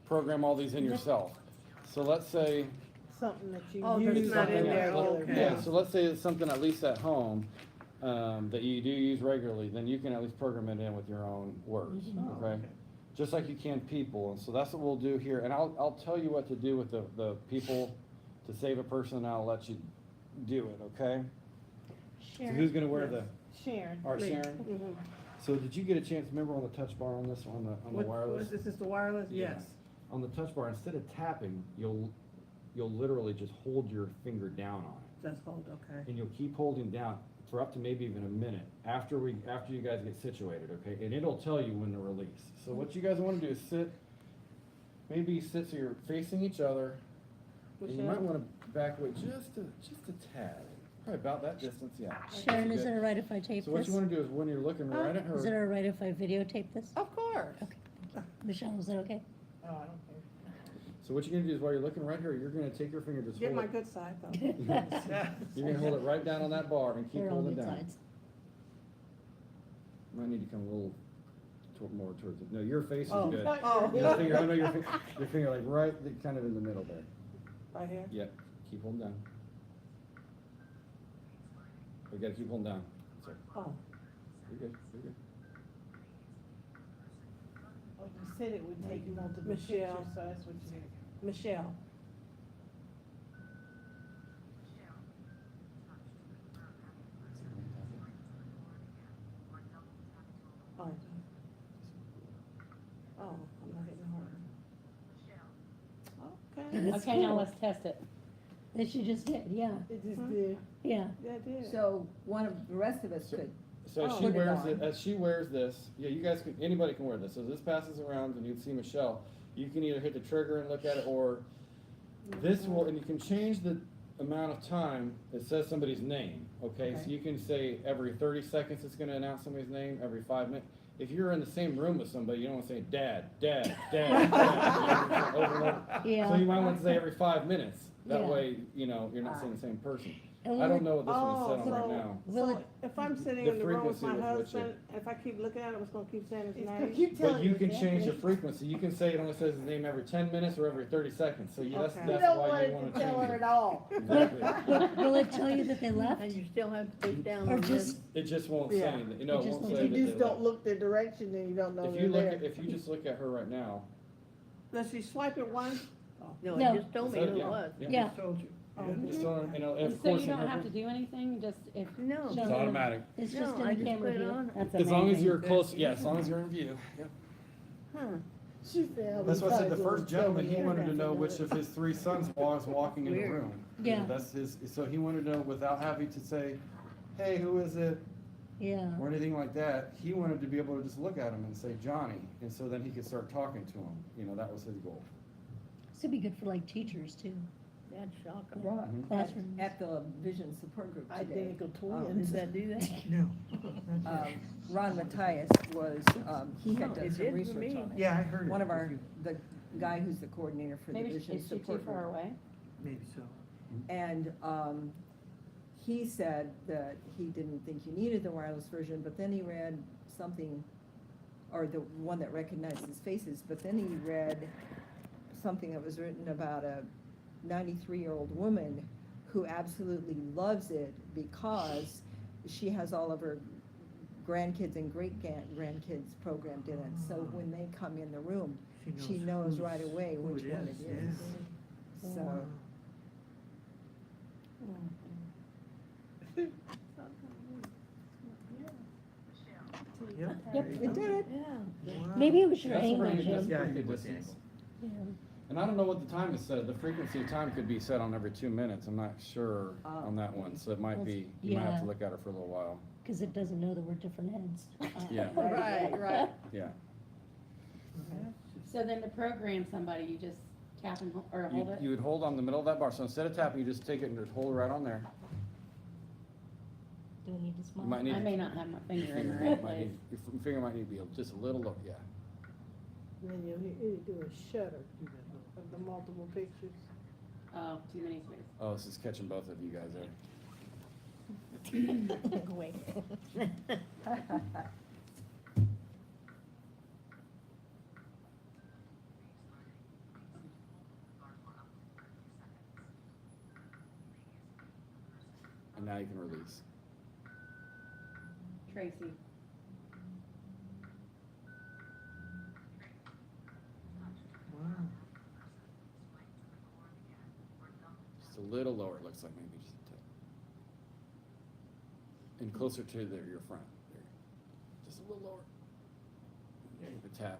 Speaker 1: program all these in yourself. So let's say,
Speaker 4: Something that you
Speaker 5: Oh,
Speaker 4: use.
Speaker 5: that's not in
Speaker 4: on a
Speaker 5: there,
Speaker 4: regular
Speaker 5: okay.
Speaker 1: yeah,
Speaker 4: basis.
Speaker 1: so let's say it's something at least at home, that you do use regularly, then you can at least program it in with your own words,
Speaker 5: Oh,
Speaker 1: okay? Just like you can people, and so that's what we'll do here, and I'll tell you what to do with the people to save a person, and I'll let you do it, okay? So who's gonna wear the,
Speaker 4: Sharon.
Speaker 1: all right,
Speaker 5: Me.
Speaker 1: Sharon?
Speaker 5: Mhm.
Speaker 1: So did you get a chance, remember on the touch bar on this, on the
Speaker 5: What-
Speaker 1: wireless?
Speaker 5: Is this the wireless?
Speaker 1: Yeah.
Speaker 5: Yes.
Speaker 1: On the touch bar, instead of tapping, you'll literally just hold your finger down on it.
Speaker 5: That's hold, okay.
Speaker 1: And you'll keep holding down for up to maybe even a minute after you guys get situated, okay? And it'll tell you when to release. So what you guys wanna do is sit so you're facing each other. And you might wanna back away just a tad, probably about that distance, yeah.
Speaker 2: Sharon, is it all right if I tape
Speaker 1: So what
Speaker 2: this?
Speaker 1: you wanna do is when you're looking right at
Speaker 2: Is it
Speaker 1: her,
Speaker 2: all right if I videotape this?
Speaker 5: Of course.
Speaker 2: Okay, thank you. Michelle, is that okay?
Speaker 4: Oh, I don't care.
Speaker 1: so what you're gonna do is while you're looking right here, you're gonna take your finger, just
Speaker 5: Get
Speaker 1: hold
Speaker 5: my
Speaker 1: it.
Speaker 5: good side though.
Speaker 1: You're gonna hold it right down on that bar and keep
Speaker 2: They're on
Speaker 1: holding
Speaker 2: good
Speaker 1: down.
Speaker 2: sides.
Speaker 1: Might need to come a little more towards it. No, your face is
Speaker 5: Oh,
Speaker 1: good.
Speaker 5: oh.
Speaker 1: Your finger, I know your finger like right, kind of in the middle there.
Speaker 5: Right here?
Speaker 1: Yep, keep holding down. We gotta keep holding down. Sorry.
Speaker 5: Oh,
Speaker 1: You're good, you're good.
Speaker 4: Oh, you said it would take multiple
Speaker 5: Michelle.
Speaker 4: pictures, so that's what you did.
Speaker 5: Michelle. Oh. Oh, I'm not hitting hard. Okay.
Speaker 9: Okay, now let's test it.
Speaker 2: That you just did, yeah,
Speaker 4: It just did.
Speaker 2: yeah.
Speaker 5: Yeah, it did.
Speaker 6: So one of, the rest of us
Speaker 1: So-
Speaker 6: could,
Speaker 1: So as
Speaker 6: Oh.
Speaker 1: she
Speaker 6: Put it
Speaker 1: wears
Speaker 6: on.
Speaker 1: it, as she wears this, yeah, you guys can, anybody can wear this. So this passes around and you'd see Michelle. You can either hit the trigger and look at it, or this will, and you can change the amount of time it says somebody's name, okay? So
Speaker 6: Okay.
Speaker 1: you can say every 30 seconds it's gonna announce somebody's name, every 5 minutes. If you're in the same room with somebody, you don't wanna say dad, dad, dad, dad, over and over.
Speaker 2: Yeah.
Speaker 1: So you might want to say every 5 minutes. That
Speaker 2: Yeah.
Speaker 1: way, you know, you're not saying the same person.
Speaker 2: And
Speaker 1: I
Speaker 2: will
Speaker 1: don't know what this one is
Speaker 5: Oh,
Speaker 1: set on right
Speaker 5: so-
Speaker 1: now.
Speaker 2: Will
Speaker 5: So
Speaker 2: it-
Speaker 5: if I'm sitting
Speaker 1: The
Speaker 5: in the room with my
Speaker 1: frequency with which
Speaker 5: husband, if I keep looking at it, it's gonna keep saying his
Speaker 4: It's
Speaker 5: name?
Speaker 4: gonna keep
Speaker 1: But
Speaker 4: telling
Speaker 1: you can
Speaker 4: that.
Speaker 1: change the frequency. You can say it only says his name every 10 minutes or every 30 seconds. So that's,
Speaker 5: Okay.
Speaker 4: You
Speaker 1: that's
Speaker 4: don't
Speaker 1: why
Speaker 4: want
Speaker 1: you
Speaker 4: it
Speaker 1: want
Speaker 4: to
Speaker 1: to
Speaker 4: tell
Speaker 1: change
Speaker 4: her
Speaker 1: it.
Speaker 4: at all.
Speaker 1: Exactly.
Speaker 2: Will it tell you that they left?
Speaker 7: And you still have to push down
Speaker 2: Or
Speaker 7: on
Speaker 2: just,
Speaker 1: It just won't
Speaker 5: Yeah.
Speaker 1: say anything. You know,
Speaker 2: It
Speaker 1: it
Speaker 2: just
Speaker 1: won't
Speaker 2: won't
Speaker 1: say
Speaker 4: You
Speaker 1: that
Speaker 4: just
Speaker 1: they
Speaker 4: don't
Speaker 1: left.
Speaker 4: look the direction and you don't know
Speaker 1: If
Speaker 4: they're
Speaker 1: you look
Speaker 4: there.
Speaker 1: at, if you just look at her right now.
Speaker 5: Does she swipe it once?
Speaker 7: No,
Speaker 2: No.
Speaker 7: it just told me
Speaker 1: so-
Speaker 7: who it
Speaker 1: yeah,
Speaker 7: was.
Speaker 2: yeah,
Speaker 3: Told you.
Speaker 5: Oh,
Speaker 1: Just don't, you know,
Speaker 9: And
Speaker 1: of
Speaker 9: so
Speaker 1: course.
Speaker 9: you
Speaker 1: in
Speaker 9: don't
Speaker 1: her
Speaker 9: have to
Speaker 1: room-
Speaker 9: do anything, just if,
Speaker 7: No.
Speaker 1: It's
Speaker 2: No.
Speaker 1: automatic.
Speaker 2: it's
Speaker 7: No,
Speaker 2: just in
Speaker 7: I
Speaker 2: the
Speaker 7: just
Speaker 2: camera
Speaker 7: put it
Speaker 2: view.
Speaker 7: on.
Speaker 9: that's
Speaker 1: As long as
Speaker 9: amazing.
Speaker 1: you're close, yeah, as long as you're in view. Yep.
Speaker 5: Huh.
Speaker 4: She said,
Speaker 1: That's why I said the
Speaker 4: "I'll
Speaker 1: first
Speaker 4: be
Speaker 1: gentleman, he
Speaker 4: telling
Speaker 1: wanted to
Speaker 4: you."
Speaker 1: know which of his 3 sons was walking in the
Speaker 7: Weird.
Speaker 1: room.
Speaker 2: Yeah.
Speaker 1: That's his, so he wanted to know without having to say, hey, who is it?
Speaker 2: Yeah,
Speaker 1: Or anything like that. He wanted to be able to just look at him and say Johnny, and so then he could start talking to him. You know, that was his goal.
Speaker 2: this would be good for like teachers too.
Speaker 7: That's shocking.
Speaker 1: Mhm.
Speaker 2: Classrooms.
Speaker 6: at the vision support group today.
Speaker 7: Identical
Speaker 6: Um,
Speaker 7: twins that do that.
Speaker 3: No.
Speaker 6: Ron Matthias was, he had
Speaker 7: No,
Speaker 6: done
Speaker 7: it
Speaker 6: some
Speaker 7: did for
Speaker 6: research
Speaker 7: me.
Speaker 6: on it.
Speaker 3: Yeah, I heard it.
Speaker 6: One of our, the guy who's the coordinator for the
Speaker 9: maybe
Speaker 6: vision
Speaker 9: is she too
Speaker 6: support
Speaker 9: far
Speaker 6: group.
Speaker 9: away?
Speaker 3: Maybe so.
Speaker 6: And he said that he didn't think you needed the wireless version, but then he read something, or the one that recognizes faces, but then he read something that was written about a 93-year-old woman who absolutely loves it because she has all of her grandkids and great-grandkids programmed in it. So when they come in the room, she knows right away
Speaker 3: who
Speaker 6: which one it is.
Speaker 3: yes.
Speaker 6: So,
Speaker 3: Yep.
Speaker 2: Yep,
Speaker 6: it did it.
Speaker 7: Yeah.
Speaker 2: maybe it was your
Speaker 1: That's a
Speaker 2: angle,
Speaker 1: pretty good-
Speaker 2: Jim.
Speaker 1: that's a pretty good distance.
Speaker 2: Yeah.
Speaker 1: And I don't know what the time is set. The frequency of time could be set on every 2 minutes. I'm not sure on that one. So it might be, you might have to
Speaker 2: Yeah.
Speaker 1: look at it for a little while.
Speaker 2: Cause it doesn't know that we're different heads.
Speaker 1: Yeah.
Speaker 7: Right.
Speaker 1: Yeah.
Speaker 9: So then to program somebody, you just tap and, or hold it?
Speaker 1: You would hold on the middle of that bar. So instead of tapping, you just take it and just hold it right on there.
Speaker 2: Do we need to small?
Speaker 1: You might need.
Speaker 9: I may not have my finger in the
Speaker 1: Finger
Speaker 9: right
Speaker 1: might
Speaker 9: place.
Speaker 1: need- Your finger might need to be just a little low, yeah.
Speaker 7: Then you do a shutter of the multiple pictures.
Speaker 9: Oh, too many spaces.
Speaker 1: Oh, this is catching both of you guys there.
Speaker 2: Wait.
Speaker 1: And now you can release.
Speaker 9: Tracy.
Speaker 3: Wow.
Speaker 1: Just a little lower, it looks like maybe just a tip. And closer to your front. There. Just a little lower. The tap.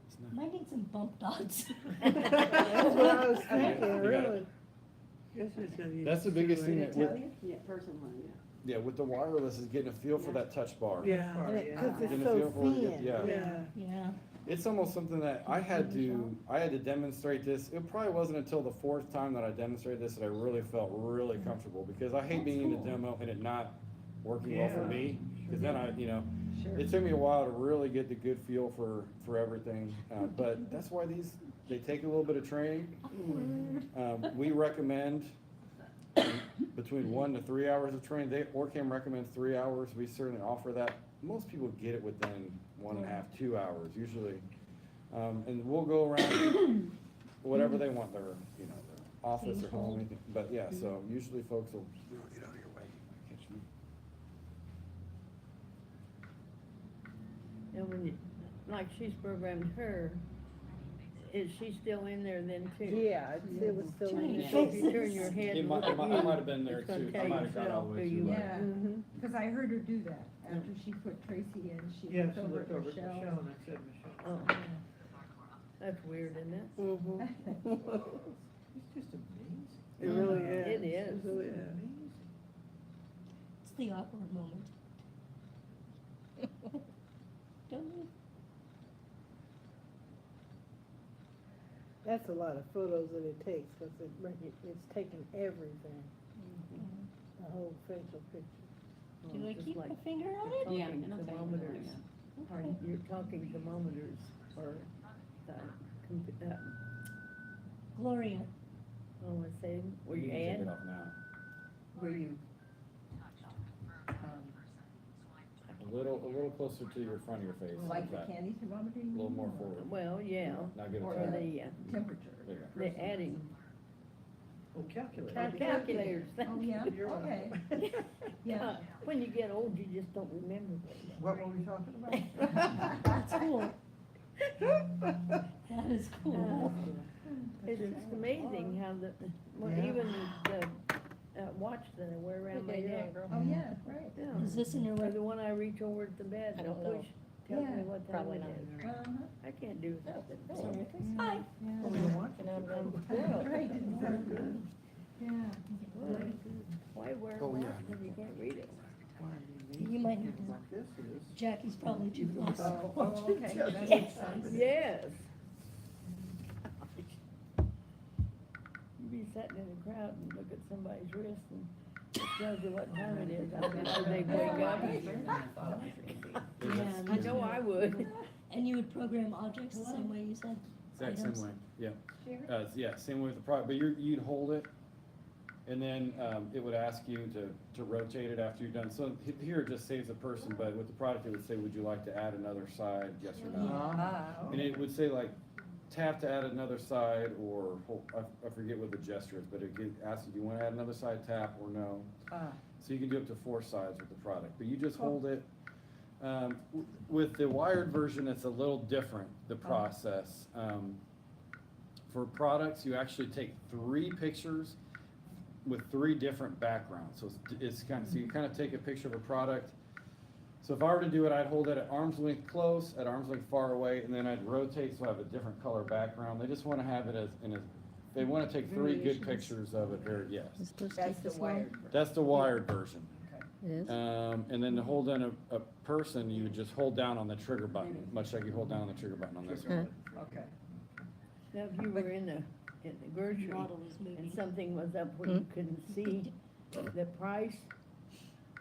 Speaker 1: It's not-
Speaker 2: Might need some bump dots.
Speaker 7: That's what I was
Speaker 1: You
Speaker 7: thinking,
Speaker 1: got it.
Speaker 7: really.
Speaker 5: Guess it's gonna be.
Speaker 1: That's the biggest thing that, with,
Speaker 9: Yeah, personally, yeah.
Speaker 1: yeah, with the wireless is getting a feel for that touch bar.
Speaker 5: Yeah.
Speaker 7: Cause it's
Speaker 1: Getting a
Speaker 7: so
Speaker 1: feel for it,
Speaker 7: thin.
Speaker 1: yeah.
Speaker 5: Yeah.
Speaker 2: Yeah.
Speaker 1: It's almost something that I had to demonstrate this. It probably wasn't until the fourth time that I demonstrated this that I really felt really comfortable, because I hate being in a demo and it not working well for
Speaker 5: Yeah.
Speaker 1: me. Cause then
Speaker 6: Sure.
Speaker 1: it took me a while to really get the good feel for everything. But that's why they take a little bit of training. We recommend between 1 to 3 hours of training. ORCAM recommends 3 hours. We certainly offer that. Most people get it within 1.5, 2 hours usually. And we'll go around whatever they want, their office or home, anything. But yeah, so usually folks will get out of your way. Catch me.
Speaker 7: And when you, like she's programmed her, is she still in there then too?
Speaker 4: Yeah, it was still in
Speaker 9: Yeah.
Speaker 7: So if you turn your head
Speaker 1: It
Speaker 7: and
Speaker 1: might,
Speaker 7: look at
Speaker 1: I
Speaker 7: you,
Speaker 1: might have been there
Speaker 7: it's gonna
Speaker 1: too. I
Speaker 7: tell
Speaker 1: might have got all
Speaker 7: yourself
Speaker 1: the way
Speaker 7: who you
Speaker 1: through.
Speaker 7: are.
Speaker 6: Yeah,
Speaker 7: Mhm.
Speaker 6: cause I heard her do that, after she put Tracy in, she
Speaker 3: Yeah,
Speaker 6: looked
Speaker 3: she
Speaker 6: over
Speaker 3: looked
Speaker 6: at
Speaker 3: over at
Speaker 6: Michelle.
Speaker 3: Michelle and I said, Michelle.
Speaker 7: Oh, that's weird, isn't it? Mhm.
Speaker 3: It's just amazing.
Speaker 5: It really is.
Speaker 7: It is.
Speaker 5: It really is.
Speaker 3: Amazing.
Speaker 2: It's the awkward moment. Don't you?
Speaker 7: That's a lot of photos that it takes, cause it's taking everything, the whole facial picture.
Speaker 2: Do I
Speaker 7: Just
Speaker 2: keep
Speaker 7: like
Speaker 2: my finger on it?
Speaker 9: Yeah,
Speaker 7: talking
Speaker 9: it'll take a
Speaker 7: thermometers,
Speaker 9: minute,
Speaker 7: or you're talking thermometers, or,
Speaker 2: Gloria.
Speaker 7: oh, I say, where you
Speaker 1: can take
Speaker 7: add,
Speaker 1: it off now.
Speaker 6: Where you,
Speaker 1: A little closer to your front of your face.
Speaker 6: like the
Speaker 1: that.
Speaker 6: candy thermometer?
Speaker 1: A little more forward.
Speaker 7: well, yeah,
Speaker 1: Now get it
Speaker 6: Or
Speaker 1: tight.
Speaker 7: the,
Speaker 6: Temperature.
Speaker 1: There you go.
Speaker 7: the adding,
Speaker 3: Oh, calculator.
Speaker 7: calculators.
Speaker 6: Oh, yeah,
Speaker 3: You're
Speaker 6: okay,
Speaker 3: welcome.
Speaker 6: yeah.
Speaker 7: When you get old, you just don't remember very
Speaker 3: What were we talking about?
Speaker 2: That's cool. That is cool.
Speaker 7: It's just amazing how well,
Speaker 3: Yeah.
Speaker 7: even the watch that I wear around my neck.
Speaker 6: Oh, yeah, right.
Speaker 7: Yeah.
Speaker 2: Is this in your
Speaker 7: Or
Speaker 2: right?
Speaker 7: the one I reach over at the bed
Speaker 9: I
Speaker 7: and
Speaker 9: don't know.
Speaker 7: push, tells me
Speaker 6: Yeah.
Speaker 7: what time
Speaker 9: Probably
Speaker 7: it
Speaker 9: not.
Speaker 7: is.
Speaker 6: Uh-huh.
Speaker 7: I can't do without it.
Speaker 2: Sorry.
Speaker 6: Yeah.
Speaker 2: Hi.
Speaker 3: What were you watching?
Speaker 6: Right, yeah.
Speaker 7: Why wear a
Speaker 1: Oh,
Speaker 7: watch
Speaker 1: yeah.
Speaker 7: when you can't read it?
Speaker 2: You might need to,
Speaker 3: Like this is.
Speaker 2: Jackie's probably too close.
Speaker 6: Oh, okay, that makes sense.
Speaker 7: Yes. You be sitting in a crowd and look at somebody's wrist and it tells you what time it is. I mean, so they wake up.
Speaker 2: Yeah,
Speaker 7: I know I would.
Speaker 2: And you would program objects the same way you said?
Speaker 1: Exact
Speaker 2: Items?
Speaker 1: same way, yeah.
Speaker 6: Sure.
Speaker 1: Yeah, same way with the product, but you'd hold it, and then, it would ask you to rotate it after you're done. So here it just saves a person, but with the product, it would say, would you like to add another side, yes or no?
Speaker 6: Ah,
Speaker 1: And it would say like, tap to add another side, or, I forget what the gesture is, but it asks you, do you wanna add another side, tap or no?
Speaker 6: ah.
Speaker 1: So you can do up to 4 sides with the product, but you just hold it. With the wired version, it's a little different, the process. For products, you actually take 3 pictures with 3 different backgrounds. So it's kind of, so you kind of take a picture of a product. So if I were to do it, I'd hold it at arm's length close, at arm's length far away, and then I'd rotate so I have a different color background. They just want to have it as, they want to take 3 good
Speaker 6: Variations.
Speaker 1: pictures of it, or yes.
Speaker 6: That's the wired version.
Speaker 1: That's the wired version.
Speaker 7: Yes.
Speaker 1: And then to hold down a person, you would just hold down on the trigger button, much like you hold down on the trigger button on this one.
Speaker 6: Okay.
Speaker 7: Now, if you were in the grocery
Speaker 2: Model is
Speaker 7: and
Speaker 2: moving.
Speaker 7: something was up where you couldn't see the price,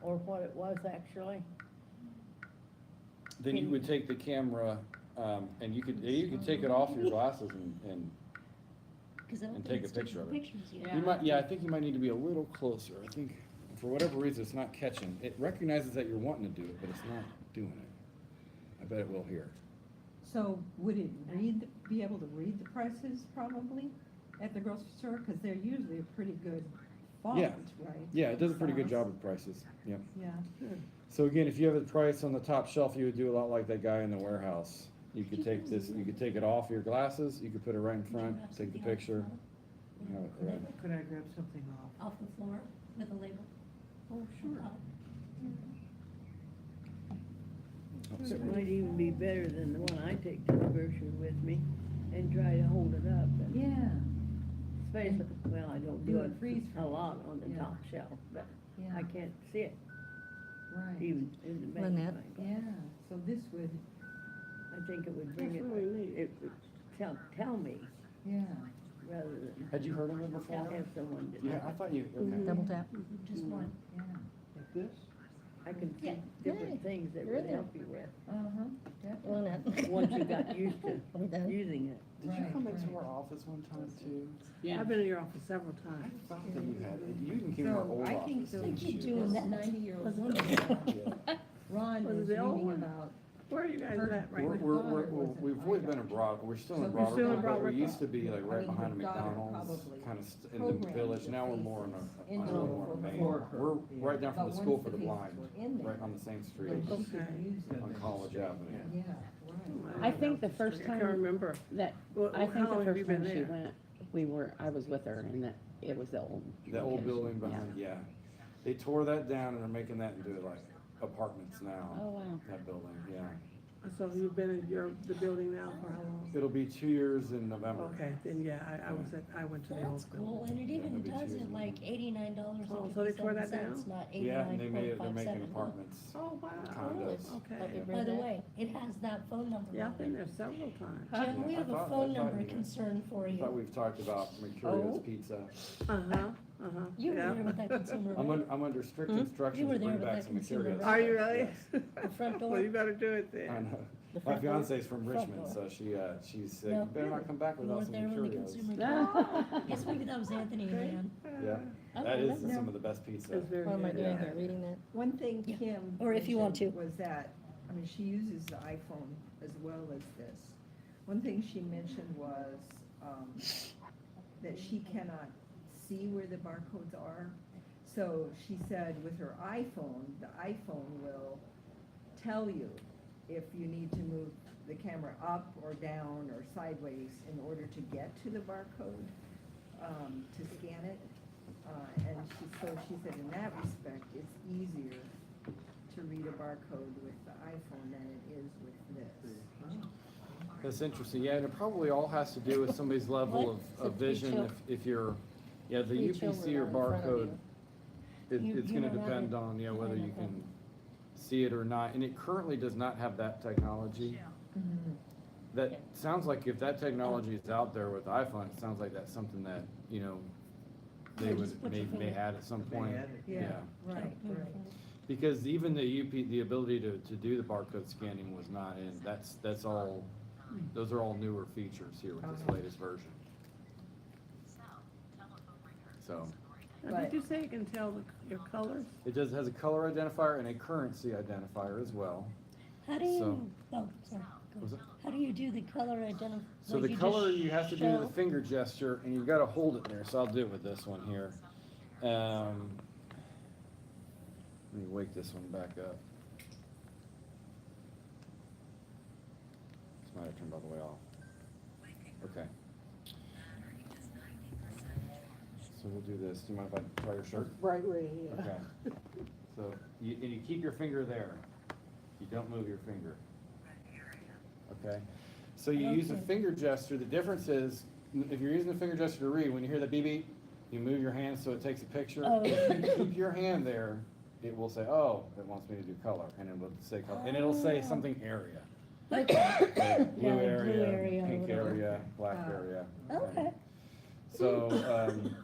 Speaker 7: or what it was actually?
Speaker 1: Then you would take the camera, and you could take it off your glasses and
Speaker 2: 'Cause I don't
Speaker 1: And
Speaker 2: think
Speaker 1: take
Speaker 2: it's
Speaker 1: a picture
Speaker 2: taking
Speaker 1: of it.
Speaker 2: pictures yet.
Speaker 1: you might, yeah, I think you might need to be a little closer. I think, for whatever reason, it's not catching. It recognizes that you're wanting to do it, but it's not doing it. I bet it will here.
Speaker 6: So would it be able to read the prices probably at the grocery store? Because they're usually a pretty good font,
Speaker 1: Yeah.
Speaker 6: right?
Speaker 1: Yeah, it does a pretty good
Speaker 6: Size.
Speaker 1: job with prices, yep.
Speaker 6: Yeah.
Speaker 1: So again, if you have a price on the top shelf, you would do a lot like that guy in the warehouse. You could take this, you could take it off your glasses, you could put it right in front, take the picture. and have it right.
Speaker 3: Could I grab something off?
Speaker 2: Off the floor with a label.
Speaker 3: Oh, sure.
Speaker 1: Oh,
Speaker 7: It
Speaker 1: sorry.
Speaker 7: might even be better than the one I take to the grocery with me and try to hold it up and
Speaker 6: Yeah,
Speaker 7: especially, well, I don't
Speaker 6: Do
Speaker 7: do
Speaker 6: it
Speaker 7: it
Speaker 6: freeze
Speaker 7: a lot on the
Speaker 6: Yeah.
Speaker 7: top shelf, but
Speaker 6: yeah,
Speaker 7: I can't see it
Speaker 6: right.
Speaker 7: even in the
Speaker 10: Lynette.
Speaker 7: magnifying glass.
Speaker 6: Yeah, so this would,
Speaker 7: I think it would bring
Speaker 5: That's
Speaker 7: it,
Speaker 5: really neat.
Speaker 7: it would tell me
Speaker 6: yeah.
Speaker 7: rather than
Speaker 1: Had you heard of it before?
Speaker 7: have someone to.
Speaker 1: Yeah, I thought you, okay.
Speaker 10: Double tap.
Speaker 2: Just one.
Speaker 6: Yeah.
Speaker 3: Like this?
Speaker 7: I can see
Speaker 2: Yeah.
Speaker 7: different
Speaker 10: Yay.
Speaker 7: things that
Speaker 10: You're
Speaker 7: would
Speaker 10: there.
Speaker 7: help you with,
Speaker 6: Uh-huh, definitely.
Speaker 10: Lynette.
Speaker 7: once you got used to
Speaker 10: I'm done.
Speaker 7: using it.
Speaker 1: Did you
Speaker 6: Right,
Speaker 1: come into
Speaker 6: right.
Speaker 1: our office one time too?
Speaker 5: I've been in your office several
Speaker 1: I
Speaker 5: times.
Speaker 1: thought that you had, you even came to our
Speaker 6: So
Speaker 1: old
Speaker 6: I
Speaker 1: office.
Speaker 6: think those
Speaker 1: didn't
Speaker 2: keep
Speaker 1: you?
Speaker 2: doing that.
Speaker 6: 90-year-old woman,
Speaker 1: Yeah.
Speaker 6: Ron
Speaker 5: Was
Speaker 6: was
Speaker 5: it the old
Speaker 6: reading
Speaker 5: one?
Speaker 6: about,
Speaker 5: Where are you guys
Speaker 6: Her-
Speaker 5: at right
Speaker 1: We're,
Speaker 5: now?
Speaker 1: we've always been abroad, we're still in
Speaker 6: So
Speaker 5: you're still in
Speaker 1: Broadway, but we
Speaker 5: Broadway?
Speaker 1: used to be like right
Speaker 6: I mean,
Speaker 1: behind
Speaker 6: her daughter
Speaker 1: McDonald's,
Speaker 6: probably
Speaker 1: kind of in the
Speaker 6: programmed
Speaker 1: village.
Speaker 6: the
Speaker 1: Now we're more in
Speaker 6: faces
Speaker 1: a,
Speaker 6: into
Speaker 1: on a more
Speaker 6: the
Speaker 1: main,
Speaker 3: floor.
Speaker 1: we're right down from
Speaker 6: but
Speaker 1: the school
Speaker 6: once
Speaker 1: for the
Speaker 6: faces
Speaker 1: blind,
Speaker 6: were in there,
Speaker 1: right on the same street
Speaker 6: then she could
Speaker 5: Okay.
Speaker 6: use it.
Speaker 1: on College Avenue.
Speaker 6: Yeah, right.
Speaker 9: I think the first
Speaker 5: I can't
Speaker 9: time
Speaker 5: remember.
Speaker 9: that,
Speaker 5: Well,
Speaker 9: I think
Speaker 5: how long
Speaker 9: the
Speaker 5: have you
Speaker 9: first
Speaker 5: been
Speaker 9: time she
Speaker 5: there?
Speaker 9: went, I was with her and that, it was the old.
Speaker 1: The old
Speaker 9: location.
Speaker 1: building behind, yeah. They tore that down and they're making that into like apartments
Speaker 9: Oh,
Speaker 1: now,
Speaker 9: wow.
Speaker 1: that building, yeah.
Speaker 5: So you've been in the building now for how long?
Speaker 1: It'll be 2 years in November.
Speaker 5: Okay, then yeah, I went to the old
Speaker 2: That's
Speaker 5: building.
Speaker 2: cool, and it even
Speaker 1: that'd be
Speaker 2: does
Speaker 1: too
Speaker 2: it like $89
Speaker 5: Oh,
Speaker 2: and
Speaker 5: so they tore that
Speaker 2: 57 cents,
Speaker 5: down?
Speaker 2: not
Speaker 1: Yeah, and they're making
Speaker 2: 89.57.
Speaker 1: apartments,
Speaker 5: Oh, wow.
Speaker 1: condos.
Speaker 5: Okay.
Speaker 2: By the way, it has that phone number.
Speaker 5: Yeah,
Speaker 2: on
Speaker 5: I've been
Speaker 2: it.
Speaker 5: there several times.
Speaker 2: Jim, we
Speaker 1: Yeah, I
Speaker 2: have a
Speaker 1: thought-
Speaker 2: phone
Speaker 1: I thought
Speaker 2: number
Speaker 1: you-
Speaker 2: concern for
Speaker 1: I thought
Speaker 2: you.
Speaker 1: we've talked about Mercurio's
Speaker 6: Oh.
Speaker 1: Pizza.
Speaker 5: Uh-huh,
Speaker 2: You were
Speaker 5: yeah.
Speaker 2: there with that consumer,
Speaker 1: I'm
Speaker 2: right?
Speaker 1: I'm under strict
Speaker 2: You
Speaker 1: instructions
Speaker 2: were
Speaker 1: to
Speaker 2: there
Speaker 1: bring
Speaker 2: with
Speaker 1: back
Speaker 2: that
Speaker 1: some
Speaker 2: consumer,
Speaker 1: Mercurio's.
Speaker 2: right?
Speaker 5: Are you really?
Speaker 2: The front door?
Speaker 5: Well, you better do it
Speaker 1: I
Speaker 5: then.
Speaker 1: know.
Speaker 2: The
Speaker 1: My
Speaker 2: front door?
Speaker 1: fiance's from
Speaker 2: Front
Speaker 1: Richmond,
Speaker 2: door.
Speaker 1: so she said,
Speaker 2: No.
Speaker 1: you better not come back
Speaker 2: You
Speaker 1: without
Speaker 2: weren't
Speaker 1: some
Speaker 2: there when the
Speaker 1: Mercurio's.
Speaker 2: consumer.
Speaker 9: No.
Speaker 2: Guess maybe that was Anthony again.
Speaker 1: Yeah,
Speaker 2: I
Speaker 1: that
Speaker 2: don't
Speaker 1: is
Speaker 2: know.
Speaker 1: some of the best pizza.
Speaker 5: It's very
Speaker 10: What am I
Speaker 5: good.
Speaker 10: doing
Speaker 1: Yeah.
Speaker 10: here, reading that?
Speaker 6: One thing
Speaker 2: Yeah.
Speaker 6: Kim
Speaker 2: Or if you want
Speaker 6: mentioned
Speaker 2: to.
Speaker 6: was that, I mean, she uses the iPhone as well as this. One thing she mentioned was, that she cannot see where the barcodes are. So she said with her iPhone, the iPhone will tell you if you need to move the camera up or down or sideways in order to get to the barcode, to scan it. And she said in that respect, it's easier to read a barcode with the iPhone than it is with this.
Speaker 1: That's interesting, yeah, and it probably all has to do with somebody's level
Speaker 2: What?
Speaker 1: of vision,
Speaker 2: Three
Speaker 1: if you're, yeah, the
Speaker 10: Three
Speaker 1: UPC
Speaker 10: children
Speaker 1: or
Speaker 10: are in front of
Speaker 1: barcode,
Speaker 2: You-
Speaker 1: it's
Speaker 2: you
Speaker 1: gonna
Speaker 2: don't have
Speaker 1: depend
Speaker 2: it.
Speaker 1: on, yeah,
Speaker 2: You
Speaker 1: whether
Speaker 2: don't
Speaker 1: you
Speaker 2: have
Speaker 1: can see it or not, and it currently does not have that technology. That sounds like if that technology is out there with iPhone, it sounds like that's something that, you know, they
Speaker 2: Yeah,
Speaker 1: would,
Speaker 2: just put your
Speaker 1: may
Speaker 2: finger.
Speaker 1: had at some
Speaker 3: They
Speaker 1: point,
Speaker 3: had it.
Speaker 6: Yeah, right,
Speaker 2: Move
Speaker 6: right.
Speaker 2: it.
Speaker 1: because even the ability to do the barcode scanning was not in, that's all, those are all newer features here with this latest version. So,
Speaker 5: Now, did you say you can tell your colors?
Speaker 1: it has a color identifier and a currency identifier as well.
Speaker 2: How do you,
Speaker 1: So-
Speaker 2: oh, sorry. Go.
Speaker 1: Was it-
Speaker 2: How do you do the color identifier?
Speaker 1: So the color you have to do with a finger gesture, and you've gotta hold it there, so I'll do it with this one here. Let me wake this one back up. This might have turned all the way off. Okay. So we'll do this. Do you mind if I try your shirt?
Speaker 5: Bright red, yeah.
Speaker 1: Okay. So, and you keep your finger there. You don't move your finger. Okay? So you use a
Speaker 2: Okay.
Speaker 1: finger gesture. The difference is, if you're using the finger gesture to read, when you hear the beep beep, you move your hand so it takes a picture.
Speaker 2: Oh.
Speaker 1: If you keep your hand there, it will say, oh, it wants me to do color, and it will say color, and it'll say
Speaker 2: Oh.
Speaker 1: something area.
Speaker 2: Okay.
Speaker 1: Like
Speaker 2: Yeah,
Speaker 1: blue
Speaker 2: like blue
Speaker 1: area,
Speaker 2: area or
Speaker 1: pink
Speaker 2: whatever.
Speaker 1: area, black
Speaker 6: Ah.
Speaker 1: area.
Speaker 2: Okay.
Speaker 1: So,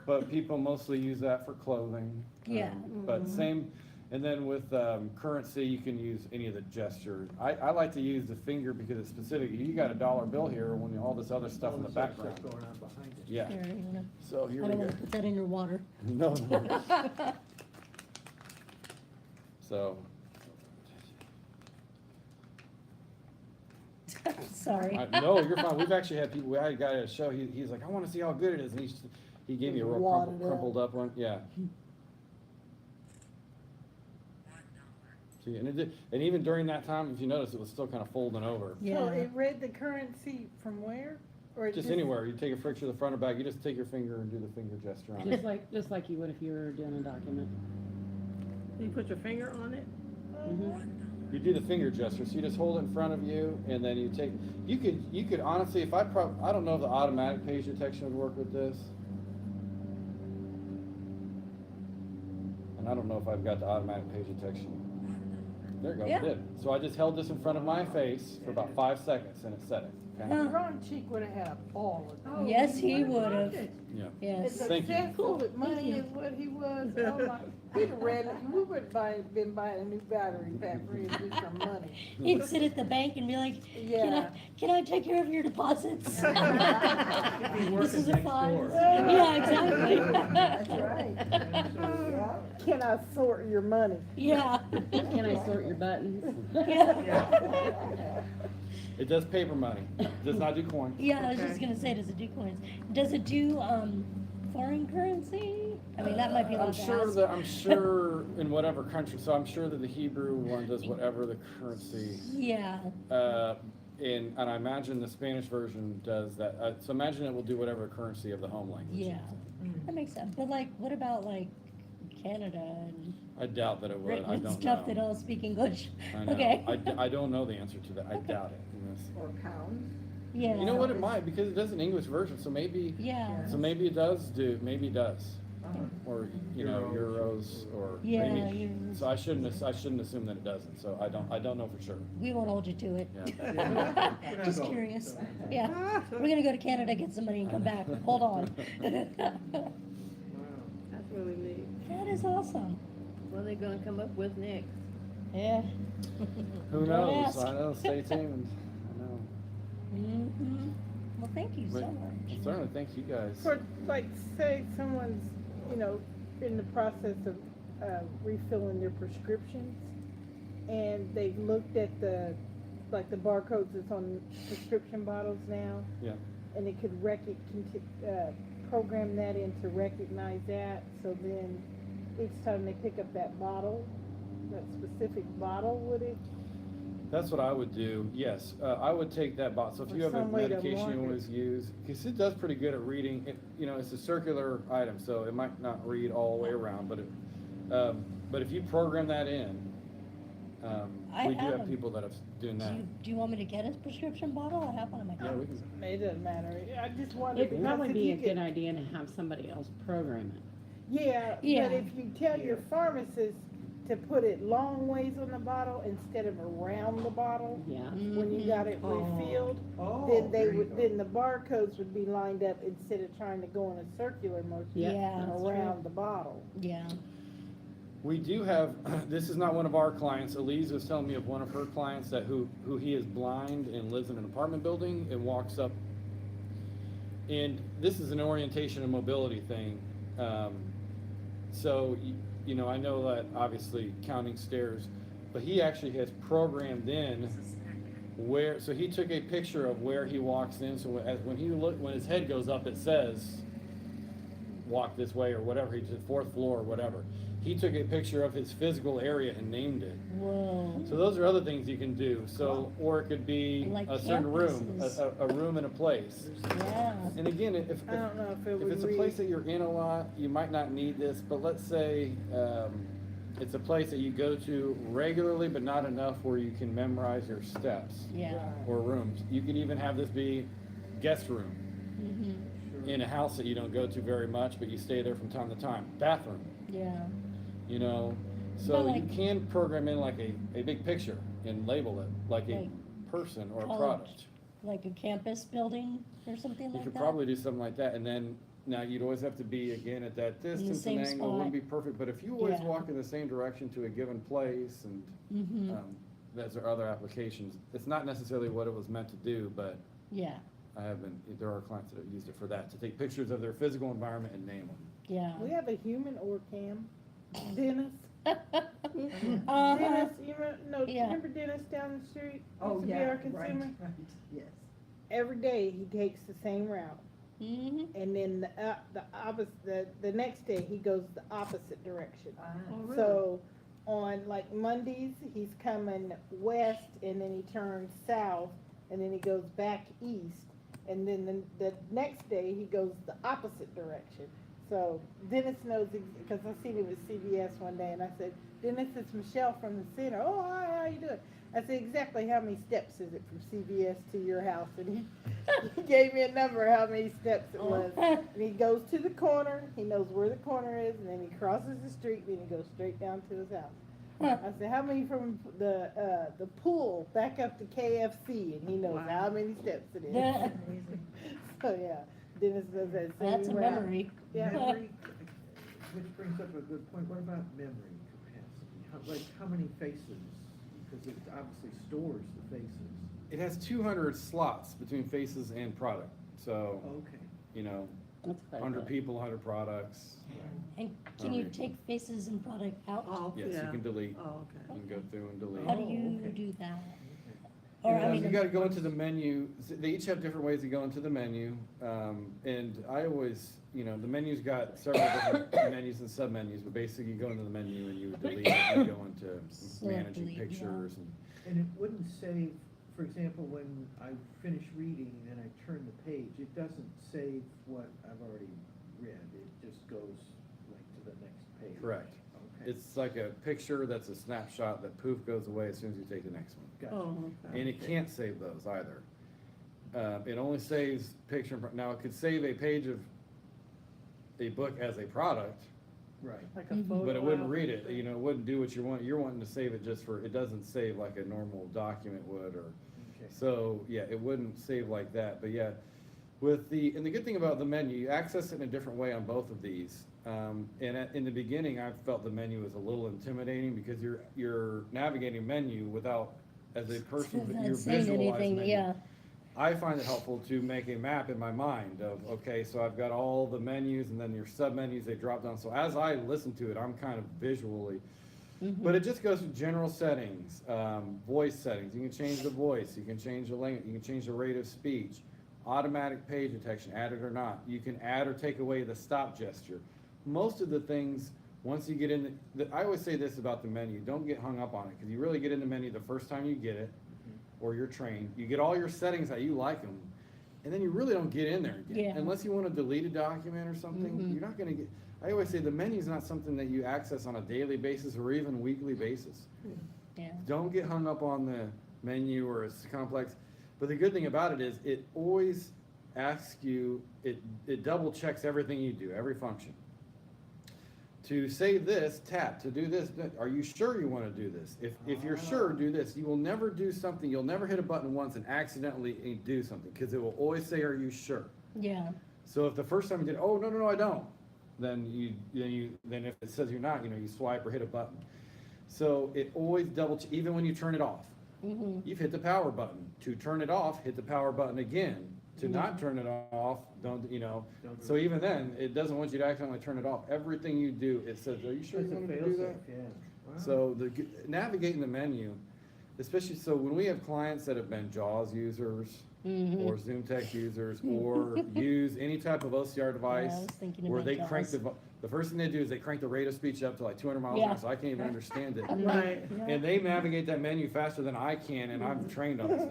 Speaker 1: but people mostly use that for clothing.
Speaker 2: Yeah.
Speaker 1: But same, And then with currency, you can use any of the gestures. I like to use the finger because it's specific. You got a dollar bill here when all this other stuff in the background.
Speaker 3: Stuff going on behind it.
Speaker 1: Yeah,
Speaker 2: Here, you wanna,
Speaker 1: so here
Speaker 2: I
Speaker 1: we
Speaker 2: don't
Speaker 1: go.
Speaker 2: wanna put that in your water.
Speaker 1: No, no. So,
Speaker 2: Sorry.
Speaker 1: no, you're fine. We've actually had people, we had a guy at a show, he's like, I wanna see how good it is, and he gave me a real
Speaker 4: Wadded up.
Speaker 1: crumpled up one, yeah.
Speaker 8: $1.
Speaker 1: See, and even during that time, if you notice, it was still kind of folding over.
Speaker 4: So
Speaker 2: Yeah.
Speaker 4: it read the currency from where? Or it
Speaker 1: Just anywhere, you take a picture of the front or back, you just take your finger and do the finger gesture on it.
Speaker 9: Just like you would if you were doing a document.
Speaker 5: You put your finger on it?
Speaker 1: You do the finger gesture, so you just hold it in front of you, and then you take, you could honestly, if I don't know if the automatic page detection would work with this. And I don't know if I've got the automatic page detection. There it goes,
Speaker 2: Yeah.
Speaker 1: it did. So I just held this in front of my face for about 5 seconds, and it set it. Okay?
Speaker 4: Ron Cheek would have had a ball with that.
Speaker 2: Yes, he would have.
Speaker 1: Yeah.
Speaker 2: Yes.
Speaker 4: As
Speaker 1: Thank you.
Speaker 4: successful with money
Speaker 2: you.
Speaker 4: as what he was, oh my, he'd have read it, we would have been buying a new battery pack for him with some money.
Speaker 2: He'd sit at the bank and be like,
Speaker 4: Yeah.
Speaker 2: can I take care of your deposits?
Speaker 3: He'd be
Speaker 2: This is
Speaker 3: working
Speaker 2: a
Speaker 3: next
Speaker 2: fine.
Speaker 3: door.
Speaker 2: Yeah, exactly.
Speaker 6: That's right.
Speaker 4: Yeah. Can I sort your money?
Speaker 2: Yeah.
Speaker 9: Can I sort your buttons?
Speaker 2: Yeah.
Speaker 1: It does paper money, does not do coin.
Speaker 2: Yeah, I was just gonna say, does it do coins? Does it do, foreign currency? I mean, that might be a lot
Speaker 1: I'm
Speaker 2: to
Speaker 1: sure
Speaker 2: ask.
Speaker 1: that, I'm sure in whatever country, so I'm sure that the Hebrew one does whatever the currency.
Speaker 2: Yeah,
Speaker 1: And I imagine the Spanish version does that, so imagine it will do whatever currency of the home language.
Speaker 2: yeah, that makes sense. But like, what about like Canada and
Speaker 1: I doubt that it would, I
Speaker 2: Britain and
Speaker 1: don't
Speaker 2: stuff that
Speaker 1: know.
Speaker 2: all speak English?
Speaker 1: I know.
Speaker 2: Okay.
Speaker 1: I don't know the answer to that, I doubt it.
Speaker 6: Or pounds.
Speaker 2: Yeah.
Speaker 1: You know what, it might, because it does an English version, so maybe,
Speaker 2: Yeah,
Speaker 1: maybe it does maybe it does. Or, you know, euros, or
Speaker 2: Yeah,
Speaker 1: maybe,
Speaker 2: euros.
Speaker 1: so I shouldn't assume that it doesn't, so I don't know for sure.
Speaker 2: we won't hold you to it.
Speaker 1: Yeah.
Speaker 3: We're not
Speaker 2: Just
Speaker 3: going,
Speaker 2: curious.
Speaker 3: so.
Speaker 2: Yeah, we're gonna go to Canada, get some money and come back. Hold on.
Speaker 3: Wow.
Speaker 5: That's really neat.
Speaker 2: That is awesome.
Speaker 7: What are they gonna come up with next?
Speaker 2: Yeah.
Speaker 1: Who
Speaker 2: Don't
Speaker 1: knows,
Speaker 2: ask.
Speaker 1: I know, stay tuned, I know.
Speaker 2: Mhm. Well, thank you so
Speaker 1: But
Speaker 2: much.
Speaker 1: certainly, thank you guys.
Speaker 4: For, like, say someone's, you know, in the process of refilling their prescriptions, and they've looked at the barcodes that's on prescription bottles now.
Speaker 1: Yeah.
Speaker 4: And it could program that in to recognize that, so then each time they pick up that bottle, that specific bottle, would it?
Speaker 1: That's what I would do, yes. I would take that box, so if
Speaker 4: Or
Speaker 1: you have a
Speaker 4: some way to
Speaker 1: medication you
Speaker 4: mark
Speaker 1: always use, because it does pretty good at reading, you know, it's a circular item, so it might not read all the way around, but if you program that in,
Speaker 2: I
Speaker 1: we do
Speaker 2: have
Speaker 1: have
Speaker 2: them.
Speaker 1: people that have doing that.
Speaker 2: Do you want me to get a prescription bottle? I have one in my
Speaker 1: Yeah,
Speaker 2: car.
Speaker 1: we can,
Speaker 4: It doesn't matter, I just wondered.
Speaker 9: It'd
Speaker 4: because
Speaker 9: probably
Speaker 4: if
Speaker 9: be
Speaker 4: you
Speaker 9: a
Speaker 4: could-
Speaker 9: good idea to have somebody else program it.
Speaker 4: Yeah,
Speaker 2: Yeah.
Speaker 4: but if you tell your pharmacist to put it long ways on the bottle instead of around the bottle,
Speaker 9: Yeah.
Speaker 4: when you got it refilled,
Speaker 3: Oh,
Speaker 4: then
Speaker 3: there
Speaker 4: they
Speaker 3: you
Speaker 4: would,
Speaker 3: go.
Speaker 4: then the barcodes would be lined up instead of trying to go in a circular motion
Speaker 2: Yeah, that's
Speaker 4: around the bottle.
Speaker 2: Yeah.
Speaker 1: we do have, this is not one of our clients, Elise was telling me of one of her clients that who he is blind and lives in an apartment building and walks up, and this is an orientation and mobility thing, so, you know, I know that obviously counting stairs, but he actually has programmed in where, so he took a picture of where he walks in, so when his head goes up, it says, walk this way, or whatever, he's at 4th floor, or whatever. He took a picture of his physical area and named it.
Speaker 2: Whoa.
Speaker 1: So those are other things you can do, so, or it could be
Speaker 2: Like
Speaker 1: a certain room,
Speaker 2: campuses.
Speaker 1: a room in a place.
Speaker 2: Yeah.
Speaker 1: And again, if
Speaker 4: I don't know if it
Speaker 1: if
Speaker 4: would
Speaker 1: it's a
Speaker 4: read.
Speaker 1: place that you're in a lot, you might not need this, but let's say, it's a place that you go to regularly, but not enough where you can memorize your steps
Speaker 2: Yeah.
Speaker 1: or rooms. You could even have this be guest room
Speaker 2: Mhm.
Speaker 1: in a house that you don't go to very much, but you stay there from time to time. Bathroom,
Speaker 2: Yeah.
Speaker 1: you know,
Speaker 2: But
Speaker 1: so you
Speaker 2: like-
Speaker 1: can program in like a big picture and label it like a
Speaker 2: Like
Speaker 1: person or a
Speaker 2: college.
Speaker 1: product.
Speaker 2: Like a campus building or something
Speaker 1: You
Speaker 2: like
Speaker 1: could
Speaker 2: that?
Speaker 1: probably do something like that, and then Now, you'd always have to be, again, at that distance
Speaker 2: same
Speaker 1: and angle, it wouldn't
Speaker 2: spot.
Speaker 1: be perfect, but if you always
Speaker 2: Yeah.
Speaker 1: walk in the same direction to a given place, and,
Speaker 2: Mm-hmm,
Speaker 1: those are other applications, it's not necessarily what it was meant to do, but
Speaker 2: yeah,
Speaker 1: there are clients that have used it for that, to take pictures of their physical environment and name them.
Speaker 2: yeah.
Speaker 4: We have a human ORCAM, Dennis.
Speaker 2: Uh-huh.
Speaker 4: Dennis,
Speaker 2: Yeah.
Speaker 4: remember Dennis down the street?
Speaker 6: Oh,
Speaker 4: Used to be
Speaker 6: yeah,
Speaker 4: our
Speaker 6: right,
Speaker 4: consumer?
Speaker 6: right, yes.
Speaker 4: Every day he takes the same route,
Speaker 2: Mm-hmm.
Speaker 4: and then the opposite, the next day he goes the opposite direction.
Speaker 6: Ah,
Speaker 4: So on like Mondays, he's coming west and then he turns south and then he goes back east. And then the next day he goes the opposite direction. So Dennis knows, because I seen him at CVS one day and I said, Dennis, it's Michelle from the center. Oh, hi, how you doing? I said, exactly how many steps is it from CVS to your house? And he gave me a number how many steps it was. And he goes to the corner, he knows where the corner is, and then he crosses the street, and he goes straight down to his house. I said, how many from the pool back up to KFC? And he knows
Speaker 5: Wow.
Speaker 4: how many steps it is. So, yeah, Dennis does that same
Speaker 2: That's a
Speaker 4: route.
Speaker 2: memory.
Speaker 4: Yeah.
Speaker 3: Memory, which brings up a good point, what about memory capacity? How many faces? Because it obviously stores the faces.
Speaker 1: It has 200 slots between faces and product, so,
Speaker 3: Okay.
Speaker 1: you know,
Speaker 9: That's quite a
Speaker 1: 100
Speaker 9: bit.
Speaker 1: people, 100 products.
Speaker 2: And can you
Speaker 1: Alright.
Speaker 2: take faces and product out?
Speaker 5: Oh,
Speaker 1: Yes, you
Speaker 5: yeah.
Speaker 1: can delete,
Speaker 5: Oh,
Speaker 1: you
Speaker 5: okay.
Speaker 1: can go through and delete.
Speaker 2: How do
Speaker 3: Oh,
Speaker 2: you
Speaker 3: okay.
Speaker 2: do that?
Speaker 3: Okay.
Speaker 2: Or, I
Speaker 1: You
Speaker 2: mean,
Speaker 1: gotta go into the menu, they each have different ways to go into the menu, and I always, the menu's got several different menus and sub-menus, but basically you go into the menu and you would delete it, and go into managing
Speaker 2: Delete, yeah.
Speaker 1: pictures and.
Speaker 3: And it wouldn't save, for example, when I finish reading and I turn the page, it doesn't save what I've already read, it just goes like to the next page.
Speaker 1: Correct.
Speaker 3: Okay.
Speaker 1: It's like a picture that's a snapshot that poof goes away as soon as you take the next one.
Speaker 3: Gotcha.
Speaker 5: Oh, okay.
Speaker 1: And it can't save those either. It only saves picture, now it could save a page of a book as a product,
Speaker 3: Right.
Speaker 5: Like a
Speaker 2: Mhm.
Speaker 5: photo
Speaker 1: but it wouldn't
Speaker 5: album.
Speaker 1: read it, it wouldn't do what you want, you're wanting to save it just for, it doesn't save like a normal document would, or,
Speaker 3: Okay.
Speaker 1: so, yeah, it wouldn't save like that, but yeah. And the good thing about the menu, you access it in a different way on both of these. In the beginning, I felt the menu was a little intimidating because you're navigating menu without, as a person,
Speaker 2: Without
Speaker 1: you're
Speaker 2: saying
Speaker 1: visualizing
Speaker 2: anything,
Speaker 1: menu.
Speaker 2: yeah.
Speaker 1: I find it helpful to make a map in my mind of, okay, so I've got all the menus and then your sub-menus, they drop down. So as I listen to it, I'm kind of visually, but it just goes to general settings, voice settings. You can change the voice, you can change the language, you can change the rate of speech, automatic page detection, add it or not. You can add or take away the stop gesture. Most of the things, once you get in, I always say this about the menu, don't get hung up on it, because you really get in the menu the first time you get it, or you're trained, you get all your settings how you like them, and then you really don't get in there again.
Speaker 2: Yeah.
Speaker 1: Unless you want to delete a document or something,
Speaker 2: Mhm.
Speaker 1: you're not gonna get, I always say the menu's not something that you access on a daily basis or even weekly basis.
Speaker 2: Yeah.
Speaker 1: Don't get hung up on the menu or it's complex, but the good thing about it is it always asks you, it double checks everything you do, every function. To save this, tap. To do this, are you sure you want to do this? If you're sure, do this. You will never do something, you'll never hit a button once and accidentally do something, because it will always say, are you sure?
Speaker 2: Yeah.
Speaker 1: So if the first time you did, oh, no, I don't, then then if it says you're not, you swipe or hit a button. So it always even when you turn it off.
Speaker 2: Mm-hmm.
Speaker 1: You've hit the power button. To turn it off, hit the power button again. To not turn it off, don't. So even then, it doesn't want you to accidentally turn it off. Everything you do, it says, are you sure you
Speaker 3: It's a
Speaker 1: want to do that?
Speaker 3: fail-safe, yeah. Wow.
Speaker 1: So navigating the menu, especially, so when we have clients that have been JAWS users,
Speaker 2: Mm-hmm.
Speaker 1: or Zoom Tech users, or use any type of OCR device,
Speaker 2: Yeah, I was thinking
Speaker 1: where
Speaker 2: about
Speaker 1: they crank
Speaker 2: JAWS.
Speaker 1: the first thing they do is they crank the rate of speech up to like 200 miles an
Speaker 2: Yeah.
Speaker 1: hour, so I can't even understand it.
Speaker 5: Right.
Speaker 1: And they navigate that menu faster than I can, and I'm trained on this.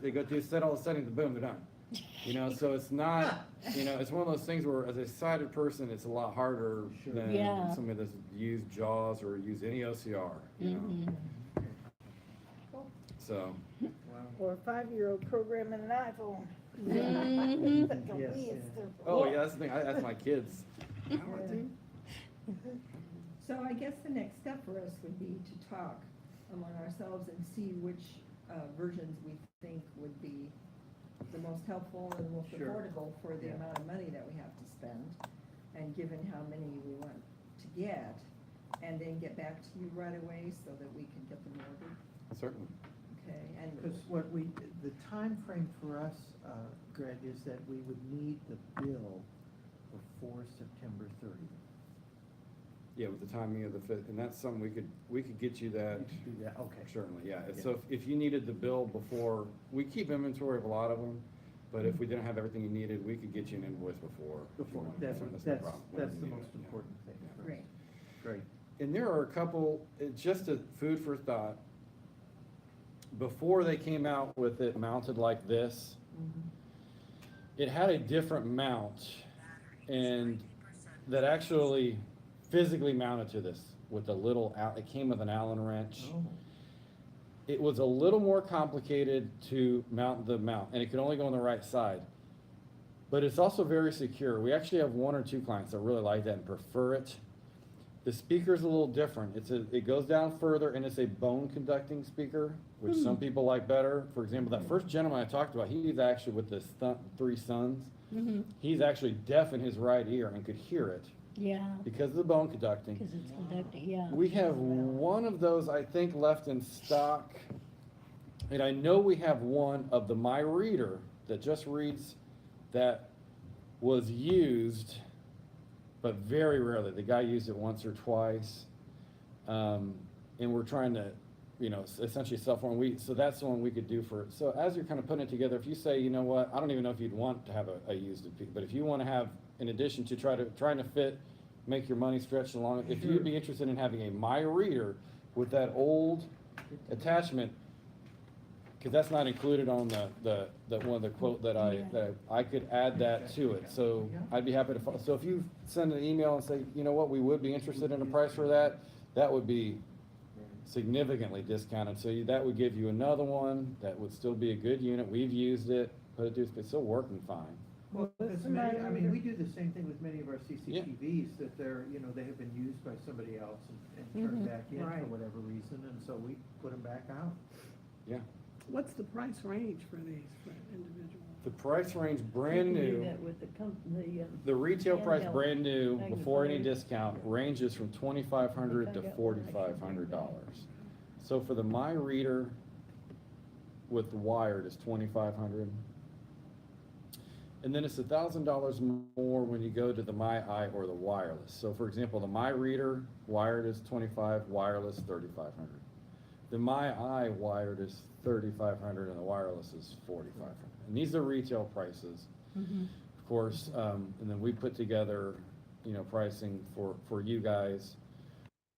Speaker 1: They go through, set all the settings, boom, they're done. So it's not, it's one of those things where as a sighted person, it's a lot harder
Speaker 3: Sure.
Speaker 1: than
Speaker 2: Yeah.
Speaker 1: somebody that's used JAWS or use any OCR,
Speaker 2: Mm-hmm.
Speaker 1: So,
Speaker 3: Wow.
Speaker 4: Or a 5-year-old programming an iPhone.
Speaker 2: Mhm.
Speaker 4: Like a
Speaker 3: Yes,
Speaker 4: weird
Speaker 3: yeah.
Speaker 4: stuff.
Speaker 1: oh yeah, that's the thing, I ask my kids.
Speaker 6: So I guess the next step for us would be to talk among ourselves and see which versions we think would be the most most helpful and most
Speaker 3: Sure.
Speaker 6: affordable for the
Speaker 3: Yeah.
Speaker 6: amount of money that we have to spend, and given how many we want to get, and then get back to you right away so that we can get them ordered,
Speaker 1: Certainly.
Speaker 6: okay? And
Speaker 3: Because the time frame for us, Greg, is that we would need the bill before September 30th.
Speaker 1: Yeah, with the timing of the fifth, and that's something we could get you that.
Speaker 3: You could do that, okay.
Speaker 1: Certainly, yeah.
Speaker 3: Yeah.
Speaker 1: So if you needed the bill before, we keep inventory of a lot of them, but if we didn't have everything you needed, we could get you an invoice before. if you
Speaker 3: Before,
Speaker 1: wanted.
Speaker 3: that's,
Speaker 1: no
Speaker 3: that's,
Speaker 1: problem.
Speaker 3: that's the
Speaker 1: Yeah.
Speaker 3: most important thing. for us.
Speaker 6: Great.
Speaker 3: Great.
Speaker 1: And there are a couple, just a food for thought. Before they came out with it mounted like this, it had a different mount and that actually physically mounted to this with a little, it came with an Allen wrench.
Speaker 3: Oh,
Speaker 1: It was a little more complicated to mount the mount, and it could only go on the right side. But it's also very secure. We actually have one or two clients that really like that and prefer it. The speaker's a little different. It goes down further, and it's a bone conducting speaker, which some people like better. For example, that first gentleman I talked about, he's actually with his three sons. He's actually deaf in his right ear and could hear it
Speaker 2: Yeah,
Speaker 1: because of the bone conducting.
Speaker 2: because it's conducting, yeah.
Speaker 1: We have one of those, I think, left in stock. And I know we have one of the My Reader that just reads that was used, but very rarely. The guy used it once or twice. And we're trying to, essentially sell for him. So that's the one we could do for, so as you're kind of putting it together, if you say, you know what, I don't even know if you'd want to have a used piece, but if you want to have, in addition to trying to fit, make your money stretch along, if you'd be interested in having a My Reader with that old attachment, because that's not included on the one of the quote that I could add that to it. So I'd be happy to, so if you send an email and say, you know what, we would be interested in a price for that, that would be significantly discounted. So that would give you another one that would still be a good unit. We've used it, but it's still working fine.
Speaker 3: Well, because
Speaker 7: somebody
Speaker 3: I mean, we do the same thing with many of our
Speaker 1: Yeah.
Speaker 3: CCTVs, that they're, they have been used by somebody else and turned back in for
Speaker 5: Right.
Speaker 3: whatever reason, and so we put them back out.
Speaker 1: Yeah.
Speaker 5: What's the price range for these, for individuals?
Speaker 1: The price range, brand
Speaker 7: You can do
Speaker 1: new.
Speaker 7: that with the
Speaker 1: The retail price,
Speaker 7: handheld
Speaker 1: brand new, before any
Speaker 7: magnifier.
Speaker 1: discount, ranges from $2,500 to $4,500. So for the My Reader with the wired is $2,500. And then it's $1,000 more when you go to the My Eye or the wireless. So for example, the My Reader wired is $2,500, wireless $3,500. The My Eye wired is $3,500 and the wireless is $4,500. And these are retail prices. Of course, and then we put together, pricing for you guys.